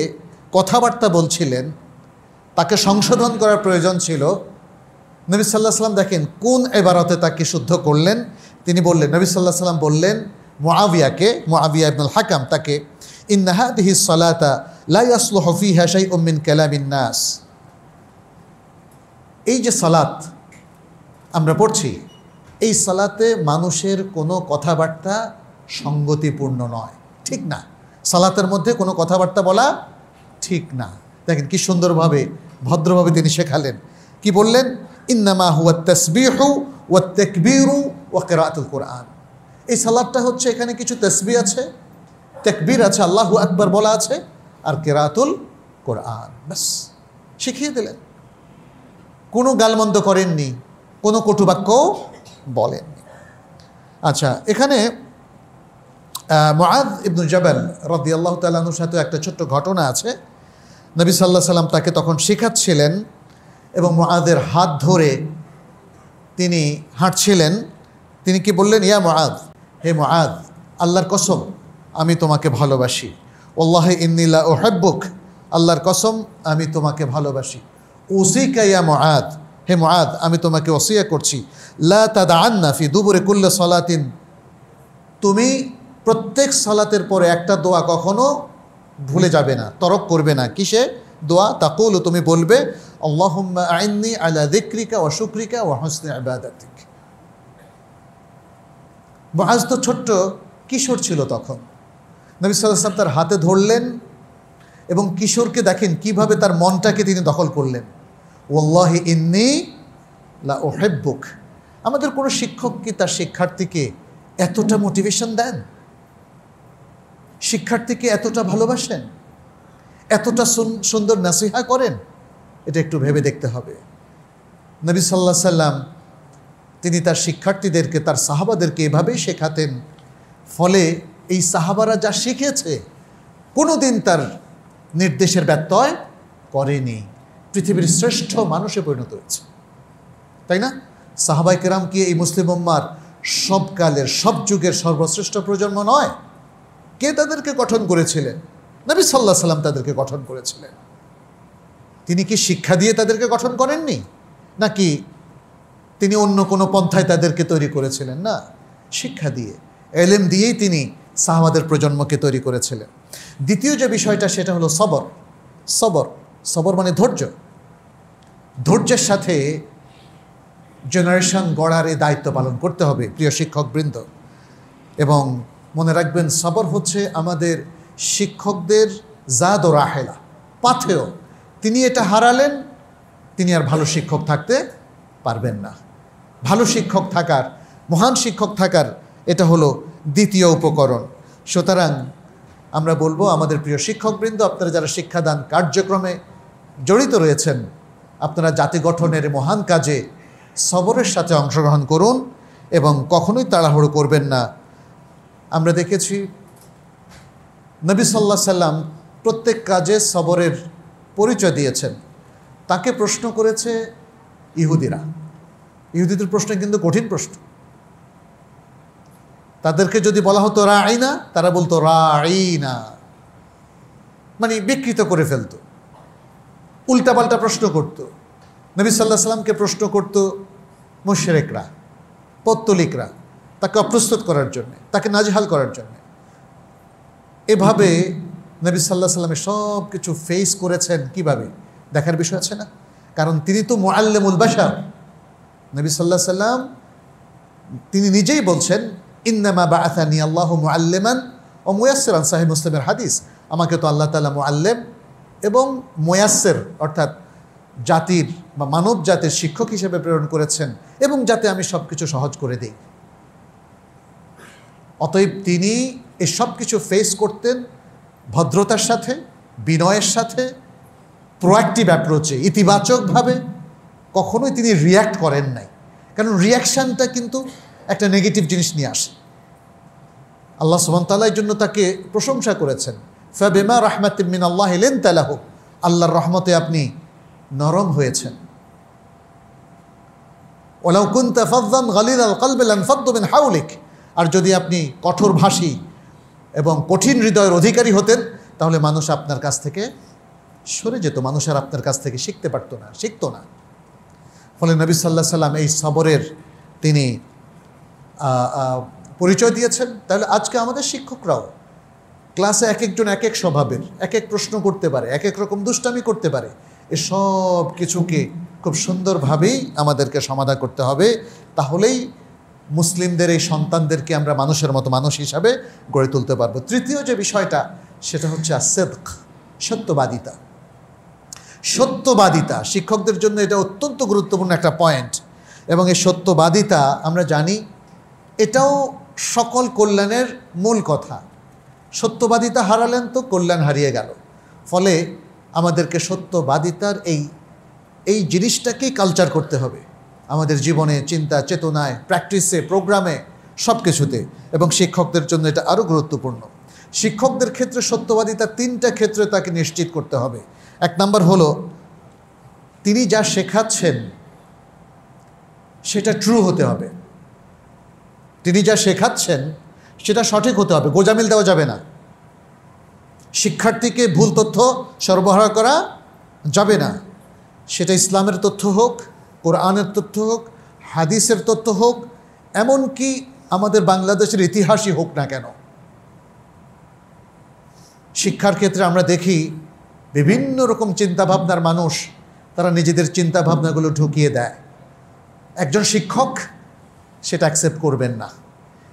কথাবার্তা বলছিলেন, তাকে সংশোধন করার প্রয়োজন ছিল, নবী সাল্লাল্লাহু আলাইহি সাল্লাম দেখেন কোন ইবারতে তাকে শুদ্ধ করলেন। তিনি বললেন, নবী সাল্লাল্লাহু আলাইহি সাল্লাম বললেন মুআবিয়া ইবনুল হাকাম তাকে, ইন্না হাযিহিস সালাতা লা ইয়াসলুহু ফিহা শাইউম মিন কালামিন নাস, এই যে সালাত আমরা পড়ছি, এই সালাতে মানুষের কোনো কথাবার্তা সঙ্গতিপূর্ণ নয়, ঠিক না। সালাতের মধ্যে কোনো কথাবার্তা বলা ঠিক না। দেখেন কি সুন্দরভাবে ভদ্রভাবে তিনি শেখালেন। কি বললেন? ইন্নামা হুয়া তাসবিহু ওয়া তাকবীরু ওয়া কিরাআতুল কুরআন, এই সালাতটা হচ্ছে এখানে কিছু তাসবিহ আছে, তাকবীর আছে, আল্লাহু আকবার বলা আছে, আর কিরাআতুল কুরআন, বাস শিখিয়ে দিলেন। কোনো গালমন্দ করেননি, কোনো কটুবাক্য বলেননি। আচ্ছা, এখানে মুআয ইবনু জাবাল রাদিয়াল্লাহু তাআলা আনহুর সাথে একটা ছোট্ট ঘটনা আছে। নবী সাল্লাল্লাহু আলাইহি সাল্লাম তাকে তখন শেখাচ্ছিলেন এবং মুআযের হাত ধরে তিনি হাঁটছিলেন। তিনি কি বললেন? ইয়া মুআয, হে মুআয, আল্লাহর কসম আমি তোমাকে ভালোবাসি। ওয়াল্লাহি ইন্নী লা উহিব্বুক, আল্লাহর কসম আমি তোমাকে ভালোবাসি। উসিকা ইয়া মুআয, হে মুআয আমি তোমাকে ওসিয়া করছি, লা তাদআন্না ফি দুবুরি কুল্লি সালাতিন, তুমি প্রত্যেক সালাতের পরে একটা দোয়া কখনো ভুলে যাবে না, তরক করবে না। কিসে দোয়া? তাকুলু, তুমি বলবে, আল্লাহুম্মা আইন্নি আলা যিকরিকা ওয়া শুকরিকা ওয়া হুসনি ইবাদাতিক। মুআয তো ছোট্ট কিশোর ছিল তখন। নবী সাল্লাল্লাহু আলাইহি ওয়াসাল্লাম তার হাতে ধরলেন এবং কিশোরকে দেখেন কিভাবে তার মনটাকে তিনি দখল করলেন। ওয়াল্লাহি ইন্নী লা উহিব্বুক। আমাদের কোনো শিক্ষক কি তার শিক্ষার্থীকে এতটা মোটিভেশন দেন? শিক্ষার্থীকে এতটা ভালোবাসেন? এতটা সুন্দর নাসিহা করেন? এটা একটু ভেবে দেখতে হবে। নবী সাল্লাল্লাহু আলাইহি সাল্লাম তিনি তার শিক্ষার্থীদেরকে, তার সাহাবাদেরকে এভাবেই শেখাতেন। ফলে এই সাহাবারা যা শিখেছে কোনো দিন তার নির্দেশের ব্যত্যয় করেনি, পৃথিবীর শ্রেষ্ঠ মানুষে পরিণত হয়েছে, তাই না? সাহাবায়ে কেরাম কি এই মুসলিম উম্মার সব কালের সব যুগের সর্বশ্রেষ্ঠ প্রজন্ম নয়? কে তাদেরকে গঠন করেছিলেন? নবী সাল্লাল্লাহু আলাইহি সাল্লাম তাদেরকে গঠন করেছিলেন। তিনি কি শিক্ষা দিয়ে তাদেরকে গঠন করেননি, নাকি তিনি অন্য কোনো পন্থায় তাদেরকে তৈরি করেছিলেন? না, শিক্ষা দিয়ে। এলেম দিয়েই তিনি সাহাবাদের প্রজন্মকে তৈরি করেছিলেন। দ্বিতীয় যে বিষয়টা সেটা হলো সবর। সবর সবর মানে ধৈর্য। ধৈর্যের সাথে জেনারেশন গড়ার এই দায়িত্ব পালন করতে হবে প্রিয় শিক্ষকবৃন্দ। এবং মনে রাখবেন, সবর হচ্ছে আমাদের শিক্ষকদের জাদ ও রাহেলা, পাথেয়। তিনি এটা হারালেন, তিনি আর ভালো শিক্ষক থাকতে পারবেন না। ভালো শিক্ষক থাকার, মহান শিক্ষক থাকার এটা হলো দ্বিতীয় উপকরণ। সুতরাং আমরা বলবো আমাদের প্রিয় শিক্ষকবৃন্দ, আপনারা যারা শিক্ষাদান কার্যক্রমে জড়িত রয়েছেন, আপনারা জাতি গঠনের মহান কাজে সবরের সাথে অংশগ্রহণ করুন এবং কখনোই তাড়াহুড়ো করবেন না। আমরা দেখেছি নবী সাল্লাল্লাহু আলাইহি সাল্লাম প্রত্যেক কাজে সবরের পরিচয় দিয়েছেন। তাকে প্রশ্ন করেছে ইহুদিরা। ইহুদিদের প্রশ্ন কিন্তু কঠিন প্রশ্ন। তাদেরকে যদি বলা হতো রাঈনা, তারা বলতো রাঈনা, মানে বিকৃত করে ফেলতো, উল্টাপাল্টা প্রশ্ন করত। নবী সাল্লাল্লাহু আলাইহি সাল্লামকে প্রশ্ন করত মুশরিকরা, পৌত্তলিকরা, তাকে অপ্রস্তুত করার জন্যে, তাকে নাজেহাল করার জন্যে। এভাবে নবী সাল্লাল্লাহু আলাইহি সাল্লামের সব কিছু ফেস করেছেন। কিভাবে দেখার বিষয় আছে না? কারণ তিনি তো মুআল্লিমুল বাশার। নবী সাল্লাল্লাহু আলাইহি সাল্লাম তিনি নিজেই বলছেন, ইন্নামা বাআসানি আল্লাহু মুআল্লিমান ও মুয়াসসিরান, সহিহ মুসলিমের হাদিস। আমাকে তো আল্লাহ তাআলা মুআল্লিম এবং মুয়াসসির অর্থাৎ জাতির বা মানব জাতির শিক্ষক হিসেবে প্রেরণ করেছেন, এবং যাতে আমি সব কিছু সহজ করে দিই। অতএব তিনি এই সব কিছু ফেস করতেন ভদ্রতার সাথে, বিনয়ের সাথে, প্রোঅ্যাক্টিভ অ্যাপ্রোচে, ইতিবাচকভাবে। কখনোই তিনি রিয়্যাক্ট করেন নাই, কারণ রিয়াকশানটা কিন্তু একটা নেগেটিভ জিনিস নিয়ে আসে। আল্লাহ সুবহানাহু ওয়া তাআলা এর জন্য তাকে প্রশংসা করেছেন, ফাবিমা রাহমাতিম মিনাল্লাহি লিনতা লাহু, আল্লাহর রহমতে আপনি নরম হয়েছেন। ওয়ালাউ কুনতা ফাযযান গালিযাল কলবি লানফাদ্দু মিন হাওলিক, আর যদি আপনি কঠোরভাষী এবং কঠিন হৃদয়ের অধিকারী হতেন, তাহলে মানুষ আপনার কাছ থেকে সরে যেত, মানুষ আর আপনার কাছ থেকে শিখতে পারতো না, শিখতো না। ফলে নবী সাল্লাল্লাহু আলাইহি সাল্লাম এই সবরের তিনি পরিচয় দিয়েছেন। তাহলে আজকে আমাদের শিক্ষকরাও ক্লাসে এক একজন এক এক স্বভাবের, এক এক প্রশ্ন করতে পারে, এক এক রকম দুষ্টামি করতে পারে। এসব কিছুকে খুব সুন্দরভাবেই আমাদেরকে সমাধান করতে হবে। তাহলেই মুসলিমদের এই সন্তানদেরকে আমরা মানুষের মতো মানুষ হিসাবে গড়ে তুলতে পারবো। তৃতীয় যে বিষয়টা সেটা হচ্ছে সিদক, সত্যবাদিতা। সত্যবাদিতা শিক্ষকদের জন্য এটা অত্যন্ত গুরুত্বপূর্ণ একটা পয়েন্ট। এবং এই সত্যবাদিতা আমরা জানি এটাও সকল কল্যাণের মূল কথা। সত্যবাদিতা হারালেন তো কল্যাণ হারিয়ে গেল। ফলে আমাদেরকে সত্যবাদিতার এই জিনিসটাকেই কালচার করতে হবে আমাদের জীবনে, চিন্তা চেতনায়, প্র্যাকটিসে, প্রোগ্রামে, সব কিছুতে। এবং শিক্ষকদের জন্য এটা আরও গুরুত্বপূর্ণ। শিক্ষকদের ক্ষেত্রে সত্যবাদিতা তিনটা ক্ষেত্রে তাকে নিশ্চিত করতে হবে। এক নম্বর হলো, তিনি যা শেখাচ্ছেন সেটা ট্রু হতে হবে। তিনি যা শেখাচ্ছেন সেটা সঠিক হতে হবে, গোজামিল দেওয়া যাবে না। শিক্ষার্থীকে ভুল তথ্য সরবরাহ করা যাবে না। সেটা ইসলামের তথ্য হোক, কোরআনের তথ্য হোক, হাদিসের তথ্য হোক, এমনকি আমাদের বাংলাদেশের ইতিহাসই হোক না কেন। শিক্ষার ক্ষেত্রে আমরা দেখি বিভিন্ন রকম চিন্তাভাবনার মানুষ, তারা নিজেদের চিন্তাভাবনাগুলো ঢুকিয়ে দেয়। একজন শিক্ষক সেটা অ্যাকসেপ্ট করবেন না।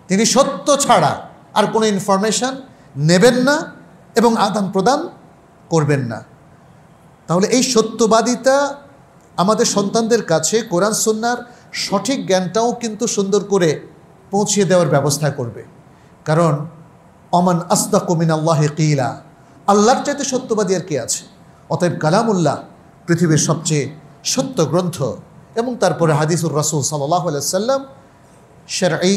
তিনি সত্য ছাড়া আর কোনো ইনফরমেশন নেবেন না এবং আদান প্রদান করবেন না। তাহলে এই সত্যবাদিতা আমাদের সন্তানদের কাছে কোরআন সুন্নাহর সঠিক জ্ঞানটাও কিন্তু সুন্দর করে পৌঁছিয়ে দেওয়ার ব্যবস্থা করবে। কারণ অমান আসদাকু মিনাল্লাহি কিলা, আল্লাহর চাইতে সত্যবাদী আর কে আছে? অতএব কালামুল্লাহ পৃথিবীর সবচেয়ে সত্য গ্রন্থ। এবং তারপরে হাদিসুর রাসূল সাল্লাল্লাহু আলাইহি ওয়াসাল্লাম, শরঈ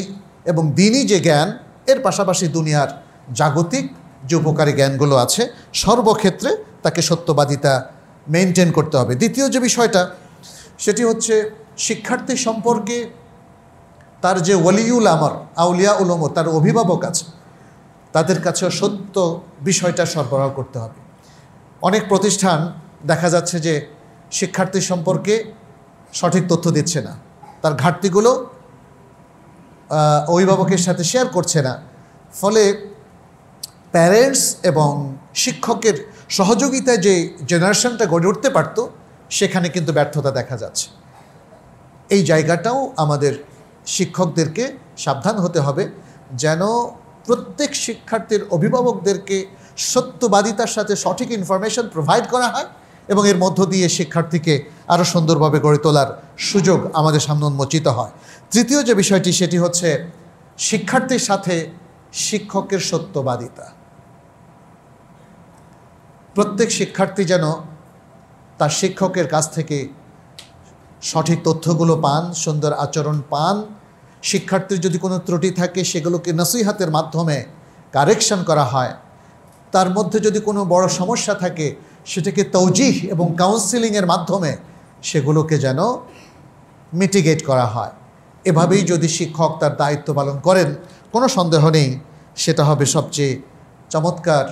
এবং দ্বীনি যে জ্ঞান, এর পাশাপাশি দুনিয়ার জাগতিক যে উপকারী জ্ঞানগুলো আছে, সর্বক্ষেত্রে তাকে সত্যবাদিতা মেনটেন করতে হবে। দ্বিতীয় যে বিষয়টা সেটি হচ্ছে শিক্ষার্থী সম্পর্কে তার যে ওয়ালিউল আমর, আউলিয়া উল উমর, তার অভিভাবক আছে, তাদের কাছেও সত্য বিষয়টা সরবরাহ করতে হবে। অনেক প্রতিষ্ঠান দেখা যাচ্ছে যে শিক্ষার্থী সম্পর্কে সঠিক তথ্য দিচ্ছে না, তার ঘাটতিগুলো অভিভাবকের সাথে শেয়ার করছে না। ফলে প্যারেন্টস এবং শিক্ষকের সহযোগিতায় যে জেনারেশনটা গড়ে উঠতে পারত, সেখানে কিন্তু ব্যর্থতা দেখা যাচ্ছে। এই জায়গাটাও আমাদের শিক্ষকদেরকে সাবধান হতে হবে, যেন প্রত্যেক শিক্ষার্থীর অভিভাবকদেরকে সত্যবাদিতার সাথে সঠিক ইনফরমেশন প্রোভাইড করা হয় এবং এর মধ্য দিয়ে শিক্ষার্থীকে আরও সুন্দরভাবে গড়ে তোলার সুযোগ আমাদের সামনে উন্মোচিত হয়। তৃতীয় যে বিষয়টি, সেটি হচ্ছে শিক্ষার্থীর সাথে শিক্ষকের সত্যবাদিতা। প্রত্যেক শিক্ষার্থী যেন তার শিক্ষকের কাছ থেকে সঠিক তথ্যগুলো পান, সুন্দর আচরণ পান। শিক্ষার্থীর যদি কোনো ত্রুটি থাকে সেগুলোকে নসিহাতের মাধ্যমে কারেকশন করা হয়। তার মধ্যে যদি কোনো বড় সমস্যা থাকে সেটাকে তৌজিহ এবং কাউন্সিলিংয়ের মাধ্যমে সেগুলোকে যেন মিটিগেট করা হয়। এভাবেই যদি শিক্ষক তার দায়িত্ব পালন করেন, কোনো সন্দেহ নেই সেটা হবে সবচেয়ে চমৎকার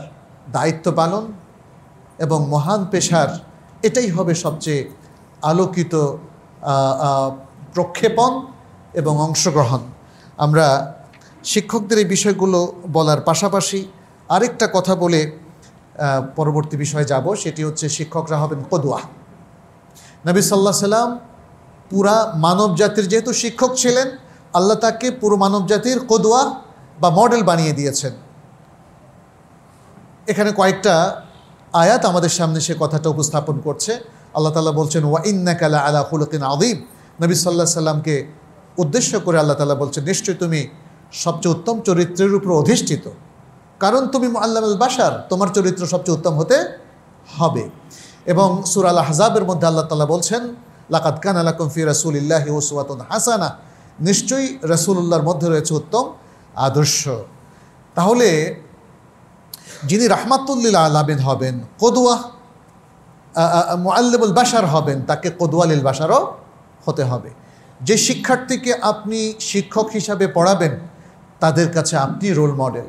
দায়িত্ব পালন এবং মহান পেশার এটাই হবে সবচেয়ে আলোকিত প্রক্ষেপণ এবং অংশগ্রহণ। আমরা শিক্ষকদের এই বিষয়গুলো বলার পাশাপাশি আরেকটা কথা বলে পরবর্তী বিষয়ে যাব, সেটি হচ্ছে শিক্ষকরা হবেন কদওয়া। নবী সাল্লাল্লাহু আলাইহি সাল্লাম পুরা মানব জাতির যেহেতু শিক্ষক ছিলেন, আল্লাহ তাকে পুরো মানব জাতির কদওয়া বা মডেল বানিয়ে দিয়েছেন। এখানে কয়েকটা আয়াত আমাদের সামনে সে কথাটা উপস্থাপন করছে। আল্লাহ তাআলা বলছেন, ওয়া ইন্নাকা লা আলা খুলুকিন আযীম। নবী সাল্লাল্লাহু আলাইহি সাল্লামকে উদ্দেশ্য করে আল্লাহ তাআলা বলছেন, নিশ্চয়ই তুমি সবচেয়ে উত্তম চরিত্রের উপর অধিষ্ঠিত, কারণ তুমি মুআল্লামুল বাশার, তোমার চরিত্র সবচেয়ে উত্তম হতে হবে। এবং সূরা আল আহজাবের মধ্যে আল্লাহ তাআলা বলছেন, লাকাদ কানা লাকুম ফি রাসূলিল্লাহি উসওয়াতুন হাসানা, নিশ্চয়ই রাসূলুল্লাহর মধ্যে রয়েছে উত্তম আদর্শ। তাহলে যিনি রাহমাতুল লিল আলামিন হবেন, কদওয়া মুআল্লিমুল বাশার হবেন, তাকে কদওয়া লিল বাশারও হতে হবে। যে শিক্ষার্থীকে আপনি শিক্ষক হিসাবে পড়াবেন তাদের কাছে আপনি রোল মডেল।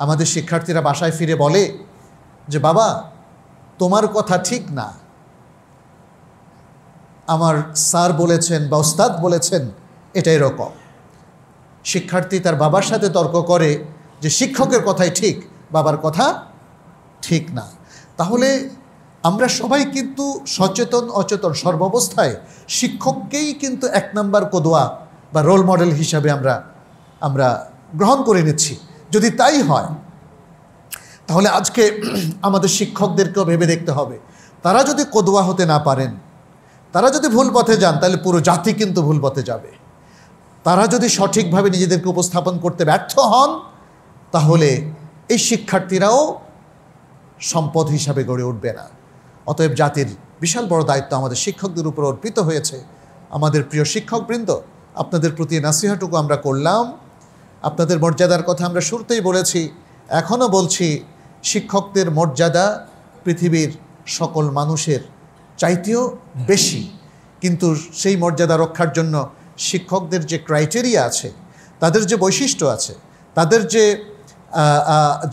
আমাদের শিক্ষার্থীরা বাসায় ফিরে বলে যে বাবা তোমার কথা ঠিক না, আমার স্যার বলেছেন বা ওস্তাদ বলেছেন এটা এরকম। শিক্ষার্থী তার বাবার সাথে তর্ক করে যে শিক্ষকের কথাই ঠিক, বাবার কথা ঠিক না। তাহলে আমরা সবাই কিন্তু সচেতন অচেতন সর্বাবস্থায় শিক্ষককেই কিন্তু এক নাম্বার কদওয়া বা রোল মডেল হিসাবে আমরা গ্রহণ করে নিচ্ছি। যদি তাই হয় তাহলে আজকে আমাদের শিক্ষকদেরকেও ভেবে দেখতে হবে, তারা যদি কদওয়া হতে না পারেন, তারা যদি ভুল পথে যান, তাহলে পুরো জাতি কিন্তু ভুল পথে যাবে। তারা যদি সঠিকভাবে নিজেদেরকে উপস্থাপন করতে ব্যর্থ হন, তাহলে এই শিক্ষার্থীরাও সম্পদ হিসাবে গড়ে উঠবে না। অতএব জাতির বিশাল বড় দায়িত্ব আমাদের শিক্ষকদের উপর অর্পিত হয়েছে। আমাদের প্রিয় শিক্ষকবৃন্দ, আপনাদের প্রতি নাসিহাটুকু আমরা করলাম। আপনাদের মর্যাদার কথা আমরা শুরুতেই বলেছি, এখনও বলছি, শিক্ষকদের মর্যাদা পৃথিবীর সকল মানুষের চাইতেও বেশি। কিন্তু সেই মর্যাদা রক্ষার জন্য শিক্ষকদের যে ক্রাইটেরিয়া আছে, তাদের যে বৈশিষ্ট্য আছে, তাদের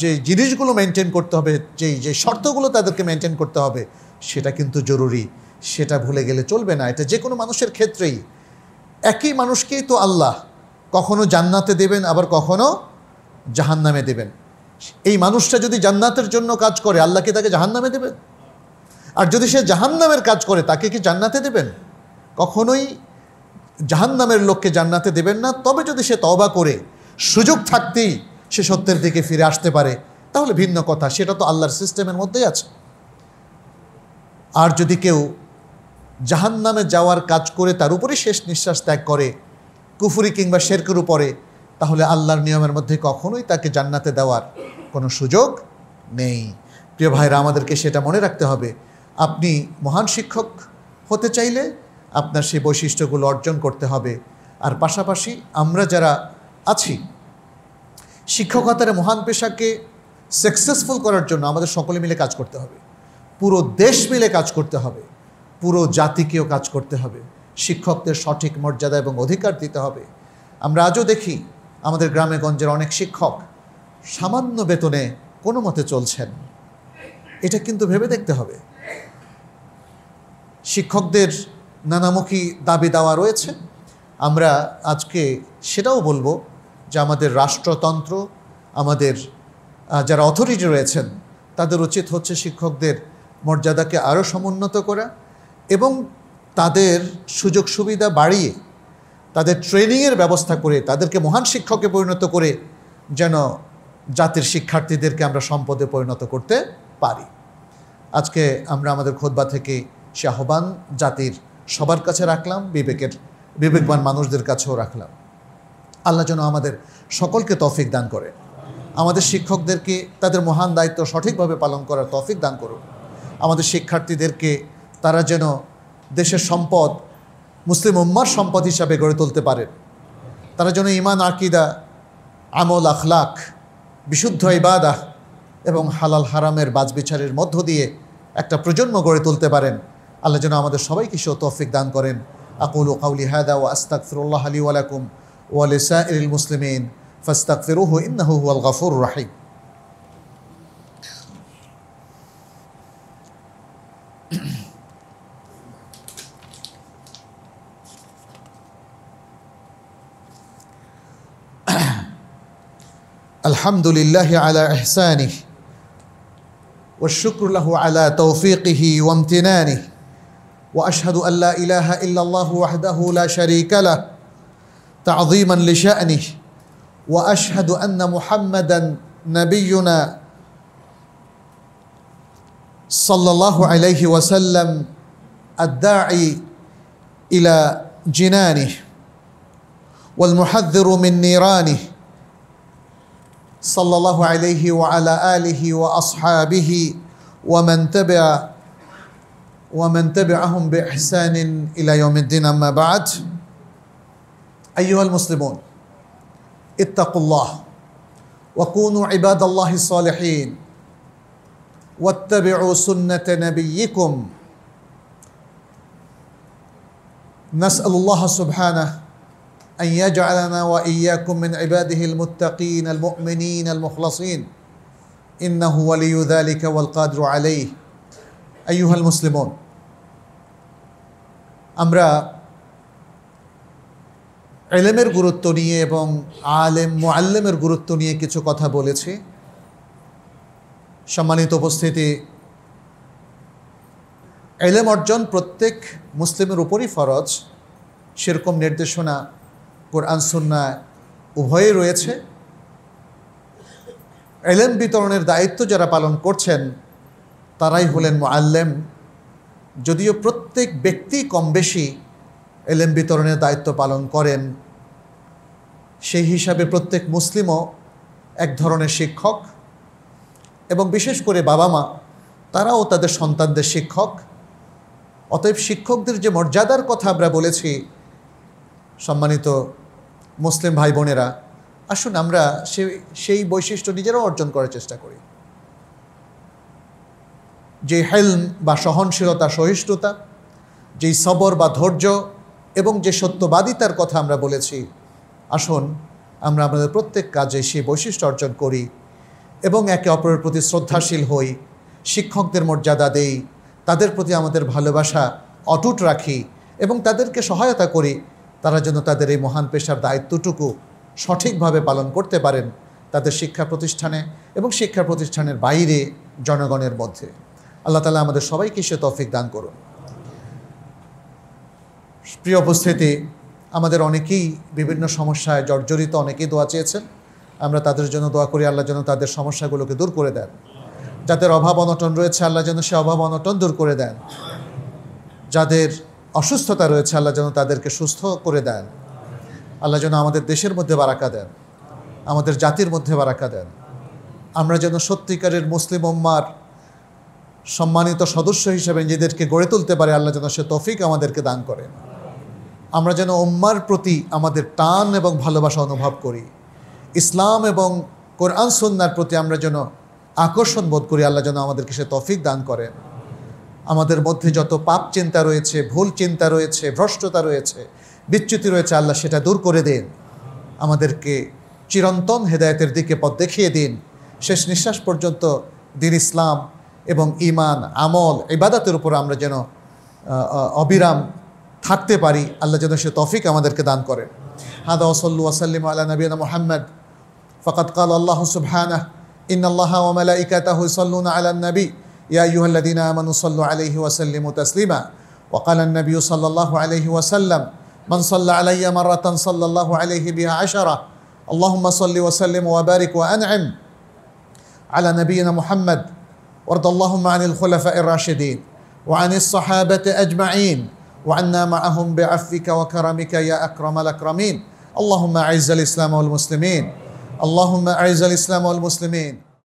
যে জিনিসগুলো মেনটেন করতে হবে, যে শর্তগুলো তাদেরকে মেনটেন করতে হবে, সেটা কিন্তু জরুরি। সেটা ভুলে গেলে চলবে না। এটা যে কোনো মানুষের ক্ষেত্রেই। একই মানুষকেই তো আল্লাহ কখনো জান্নাতে দেবেন, আবার কখনো জাহান্নামে দেবেন। এই মানুষটা যদি জান্নাতের জন্য কাজ করে, আল্লাহ কি তাকে জাহান্নামে দেবেন? আর যদি সে জাহান্নামের কাজ করে, তাকে কি জান্নাতে দেবেন? কখনোই জাহান্নামের লোককে জান্নাতে দেবেন না। তবে যদি সে তওবা করে সুযোগ থাকতেই সে সত্যের দিকে ফিরে আসতে পারে, তাহলে ভিন্ন কথা, সেটা তো আল্লাহর সিস্টেমের মধ্যেই আছে। আর যদি কেউ জাহান্নামে যাওয়ার কাজ করে তার উপরে শেষ নিঃশ্বাস ত্যাগ করে, কুফরি কিংবা শিরকের উপরে, তাহলে আল্লাহর নিয়মের মধ্যে কখনোই তাকে জান্নাতে দেওয়ার কোনো সুযোগ নেই। প্রিয় ভাইরা, আমাদেরকে সেটা মনে রাখতে হবে। আপনি মহান শিক্ষক হতে চাইলে আপনার সেই বৈশিষ্ট্যগুলো অর্জন করতে হবে। আর পাশাপাশি আমরা যারা আছি, শিক্ষকতার মহান পেশাকে সাকসেসফুল করার জন্য আমাদের সকলে মিলে কাজ করতে হবে। পুরো দেশ মিলে কাজ করতে হবে, পুরো জাতিকেও কাজ করতে হবে। শিক্ষকদের সঠিক মর্যাদা এবং অধিকার দিতে হবে। আমরা আজও দেখি আমাদের গ্রামে গঞ্জের অনেক শিক্ষক সামান্য বেতনে কোনো মতে চলছেন। এটা কিন্তু ভেবে দেখতে হবে। শিক্ষকদের নানামুখী দাবি দাওয়া রয়েছে। আমরা আজকে সেটাও বলবো যে আমাদের রাষ্ট্রতন্ত্র, আমাদের যারা অথরিটি রয়েছেন, তাদের উচিত হচ্ছে শিক্ষকদের মর্যাদাকে আরও সমুন্নত করা এবং তাদের সুযোগ সুবিধা বাড়িয়ে, তাদের ট্রেনিংয়ের ব্যবস্থা করে, তাদেরকে মহান শিক্ষকে পরিণত করে যেন জাতির শিক্ষার্থীদেরকে আমরা সম্পদে পরিণত করতে পারি। আজকে আমরা আমাদের খুতবা থেকে সে আহ্বান জাতির সবার কাছে রাখলাম, বিবেকবান মানুষদের কাছেও রাখলাম। আল্লাহ যেন আমাদের সকলকে তৌফিক দান করে, আমাদের শিক্ষকদেরকে তাদের মহান দায়িত্ব সঠিকভাবে পালন করার তৌফিক দান করুন। আমাদের শিক্ষার্থীদেরকে তারা যেন দেশের সম্পদ, মুসলিম উম্মার সম্পদ হিসাবে গড়ে তুলতে পারেন। তারা যেন ঈমান, আকীদা, আমল, আখলাক, বিশুদ্ধ ইবাদাহ এবং হালাল হারামের বাছবিচারের মধ্য দিয়ে একটা প্রজন্ম গড়ে তুলতে পারেন। আল্লাহ যেন আমাদের সবাইকে সে তৌফিক দান করেন। আকুলু কাউলি হাদা ওয়া আস্তাগফিরুল্লাহ লি ওয়া লাকুম ওয়া লিসাইরিল মুসলিমিন ফাস্তাগফিরুহু ইন্নাহু হুয়াল গফুরুর রাহিম। আলহামদুলিল্লাহি আলা ইহসানিহি ওয়া শুকরু লাহু আলা তৌফিকিহি ওয়া ইমতিনানিহি ওয়া আশহাদু আল লা ইলাহা ইল্লাল্লাহু ওয়াহদাহু লা শারীকা লাহু তা'যীমান লিশা'নিহি ওয়া আশহাদু আন্না মুহাম্মাদান নাবিয়্যুনা সাল্লাল্লাহু আলাইহি ওয়া সাল্লাম আদ-দাঈ ইলা জিনানিহি ওয়াল মুহাযযিরু মিন নিরানিহি সাল্লাল্লাহু আলাইহি ওয়া আলা আলিহি ওয়া আসহাবিহি ওয়া মান তাবি'আহুম বিইহসানিন ইলা ইয়াউমিদ্দিন। আম্মা বা'দ। আইয়ুহাল মুসলিমুন, ইত্তাকুল্লাহ ওয়া কুনু ইবাদাল্লাহিস সালিহিন ওয়াত্তাবি'উ সুন্নাতা নাবিয়্যিকুম। নাসআলুল্লাহ সুবহানাহু أن يجعلنا وإياكم من عباده المتقين المؤمنين المخلصين إنه ولي ذلك والقادر عليه। أيها المسلمون، আমরা ইলমের গুরুত্ব নিয়ে এবং আলেম মুআল্লিমের গুরুত্ব নিয়ে কিছু কথা বলেছি। সম্মানিত উপস্থিতি, ইলম অর্জন প্রত্যেক মুসলিমের উপরই ফরজ, সেরকম নির্দেশনা কোরআন সুন্নাহ উভয়ই রয়েছে। ইলম বিতরণের দায়িত্ব যারা পালন করছেন তারাই হলেন মুআল্লিম। যদিও প্রত্যেক ব্যক্তি কম বেশি ইলম বিতরণের দায়িত্ব পালন করেন, সেই হিসাবে প্রত্যেক মুসলিমও এক ধরনের শিক্ষক, এবং বিশেষ করে বাবা মা তারাও তাদের সন্তানদের শিক্ষক। অতএব শিক্ষকদের যে মর্যাদার কথা আমরা বলেছি, সম্মানিত মুসলিম ভাই বোনেরা, আসুন আমরা সেই বৈশিষ্ট্য নিজেরাও অর্জন করার চেষ্টা করি। যে হেলম বা সহনশীলতা, সহিষ্ণুতা, যেই সবর বা ধৈর্য এবং যে সত্যবাদিতার কথা আমরা বলেছি, আসুন আমরা আমাদের প্রত্যেক কাজে সেই বৈশিষ্ট্য অর্জন করি এবং একে অপরের প্রতি শ্রদ্ধাশীল হই, শিক্ষকদের মর্যাদা দেই, তাদের প্রতি আমাদের ভালোবাসা অটুট রাখি এবং তাদেরকে সহায়তা করি তারা যেন তাদের এই মহান পেশার দায়িত্বটুকু সঠিকভাবে পালন করতে পারেন তাদের শিক্ষা প্রতিষ্ঠানে এবং শিক্ষা প্রতিষ্ঠানের বাইরে জনগণের মধ্যে। আল্লাহ তাআলা আমাদের সবাইকে সে তৌফিক দান করুন। প্রিয় উপস্থিতি, আমাদের অনেকেই বিভিন্ন সমস্যায় জর্জরিত, অনেকেই দোয়া চেয়েছেন। আমরা তাদের জন্য দোয়া করি আল্লাহ যেন তাদের সমস্যাগুলোকে দূর করে দেন। যাদের অভাব অনটন রয়েছে আল্লাহ যেন সে অভাব অনটন দূর করে দেন। যাদের অসুস্থতা রয়েছে আল্লাহ যেন তাদেরকে সুস্থ করে দেন। আল্লাহ যেন আমাদের দেশের মধ্যে বারাকা দেন, আমাদের জাতির মধ্যে বারাকা দেন। আমরা যেন সত্যিকারের মুসলিম উম্মার সম্মানিত সদস্য হিসেবে নিজেদেরকে গড়ে তুলতে পারে আল্লাহ যেন সে তৌফিক আমাদেরকে দান করেন। আমরা যেন উম্মার প্রতি আমাদের টান এবং ভালোবাসা অনুভব করি, ইসলাম এবং কোরআন সুন্নাহর প্রতি আমরা যেন আকর্ষণ বোধ করি, আল্লাহ যেন আমাদেরকে সে তৌফিক দান করেন। আমাদের মধ্যে যত পাপ চিন্তা রয়েছে, ভুল চিন্তা রয়েছে, ভ্রষ্টতা রয়েছে, বিচ্যুতি রয়েছে, আল্লাহ সেটা দূর করে দিন। আমাদেরকে চিরন্তন হেদায়েতের দিকে পথ দেখিয়ে দিন। শেষ নিঃশ্বাস পর্যন্ত দ্বীন ইসলাম এবং ঈমান, আমল, ইবাদতের উপর আমরা যেন অবিরাম থাকতে পারি, আল্লাহ যেন সে তৌফিক আমাদেরকে দান করেন। হাদা ওয়াসাল্লু ওয়াসাল্লিম আলা নবিয়িনা মুহাম্মদ ফাকাদ ক্বালা আল্লাহু সুবহানাহু ইন্নাল্লাহা ওয়া মালাইকাতাহু ইউসাল্লুনা আলান নবী ইয়া আইয়ুহাল্লাযীনা আমানু সাল্লু আলাইহি ওয়া সাল্লিমু তাসলিমা ওয়া ক্বালা আন-নাবিয়্যু সাল্লাল্লাহু আলাইহি ওয়া সাল্লাম মান সাল্লা আলাইয়া মাররাতান সাল্লাল্লাহু আলাইহি বিহা আশারা আল্লাহুম্মা সাল্লি ওয়া সাল্লিম ওয়া বারিক ওয়া আন'im আলা নবিয়িনা মুহাম্মদ ওয়ারদাল্লাহুম্মা আনিল খুলাফা'iর রাশিদিন ওয়া আনিস সাহাবাতি আজমাইন وعنا معهم بعفوك وكرمك يا أكرم الأكرمين اللهم أعز الإسلام والمسلمين اللهم أعز الإسلام والمسلمين